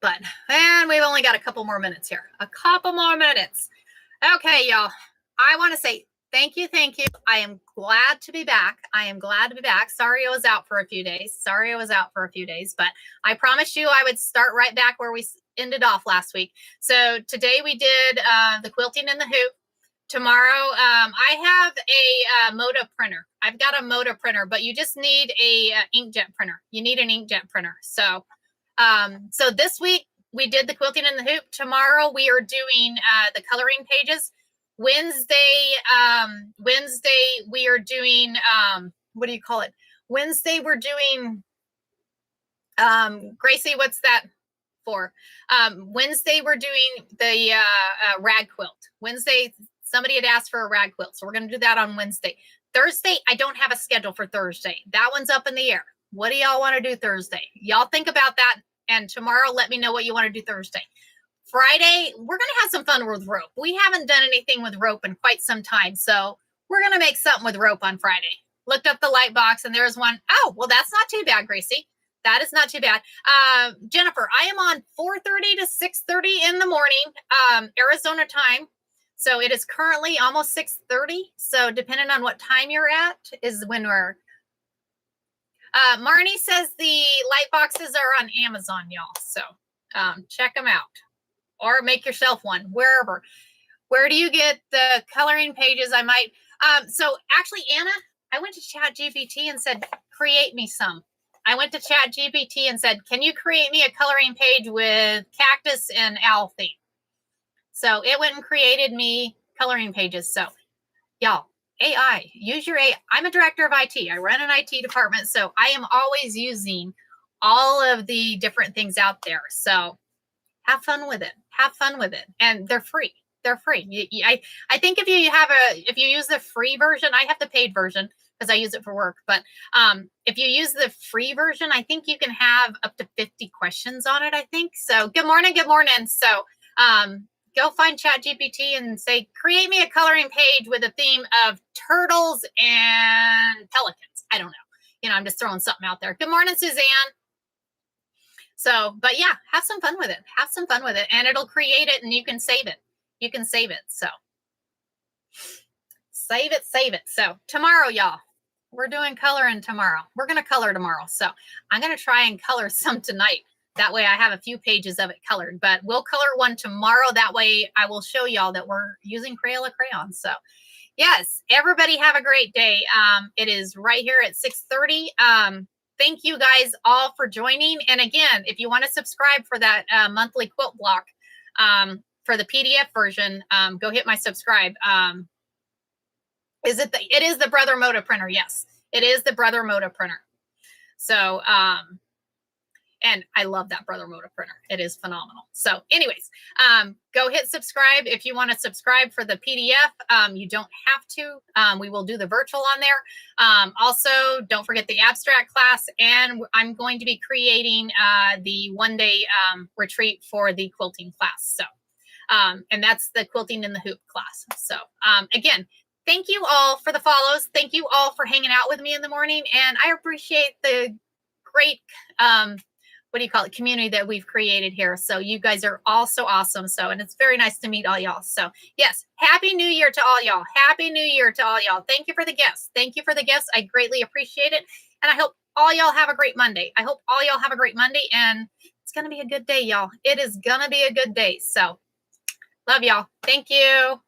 Speaker 1: But, and we've only got a couple more minutes here. Okay, y'all. I want to say thank you. I am glad to be back. Sorry I was out for a few days, but I promised you I would start right back where we ended off last week. So today we did the quilting and the hoop. Tomorrow, I have a Moda printer. I've got a Moda printer, but you just need a inkjet printer. So, so this week we did the quilting and the hoop. Tomorrow we are doing the coloring pages. Wednesday we are doing what do you call it? Wednesday we're doing Gracie, what's that for? Wednesday we're doing the rag quilt. Wednesday somebody had asked for a rag quilt, so we're going to do that on Wednesday. Thursday, I don't have a schedule for Thursday. That one's up in the air. What do y'all want to do Thursday? Y'all think about that, and tomorrow let me know what you want to do Thursday. Friday, we're going to have some fun with rope. We haven't done anything with rope in quite some time, so we're going to make something with rope on Friday. Looked up the light box, and there's one. Oh, well, that's not too bad, Gracie. That is not too bad. Jennifer, I am on 4:30 to 6:30 in the morning, Arizona time. So it is currently almost 6:30. So depending on what time you're at is when we're. Marnie says the light boxes are on Amazon, y'all. So Check them out or make yourself one wherever. Where do you get the coloring pages? I might. So actually, Anna, I went to Chat GPT and said, create me some. I went to Chat GPT and said, can you create me a coloring page with cactus and owl theme? So it went and created me coloring pages. So y'all, AI, use your AI. I'm a director of IT. I run an IT department. So I am always using all of the different things out there. So have fun with it. Have fun with it. And they're free. They're free. I think if you use the free version, I have the paid version because I use it for work. But if you use the free version, I think you can have up to 50 questions on it, I think. So good morning. Good morning. So go find Chat GPT and say, create me a coloring page with a theme of turtles and pelicans. I don't know. I'm just throwing something out there. Good morning, Suzanne. So, but yeah, have some fun with it. Have some fun with it. And it'll create it and you can save it. You can save it. So save it. So tomorrow, y'all, we're doing coloring tomorrow. We're going to color tomorrow. So I'm going to try and color some tonight. That way I have a few pages of it colored, but we'll color one tomorrow. That way I will show y'all that we're using Crayola crayons. So yes, everybody have a great day. It is right here at 6:30. Thank you guys all for joining. And again, if you want to subscribe for that monthly quilt block for the PDF version, go hit my subscribe. It is the Brother Moda printer. Yes, it is the Brother Moda printer. So, and I love that Brother Moda printer. It is phenomenal. So anyways, go hit subscribe. If you want to subscribe for the PDF, you don't have to. We will do the virtual on there. Also, don't forget the abstract class. And I'm going to be creating the one-day retreat for the quilting class. So, and that's the quilting in the hoop class. So again, thank you all for the follows. Thank you all for hanging out with me in the morning. And I appreciate the great community that we've created here. So you guys are all so awesome. So, and it's very nice to meet all y'all. So yes, Happy New Year to all y'all. Happy New Year to all y'all. Thank you for the gifts. Thank you for the gifts. I greatly appreciate it. And I hope all y'all have a great Monday. I hope all y'all have a great Monday and it's going to be a good day, y'all. It is going to be a good day. So love y'all. Thank you.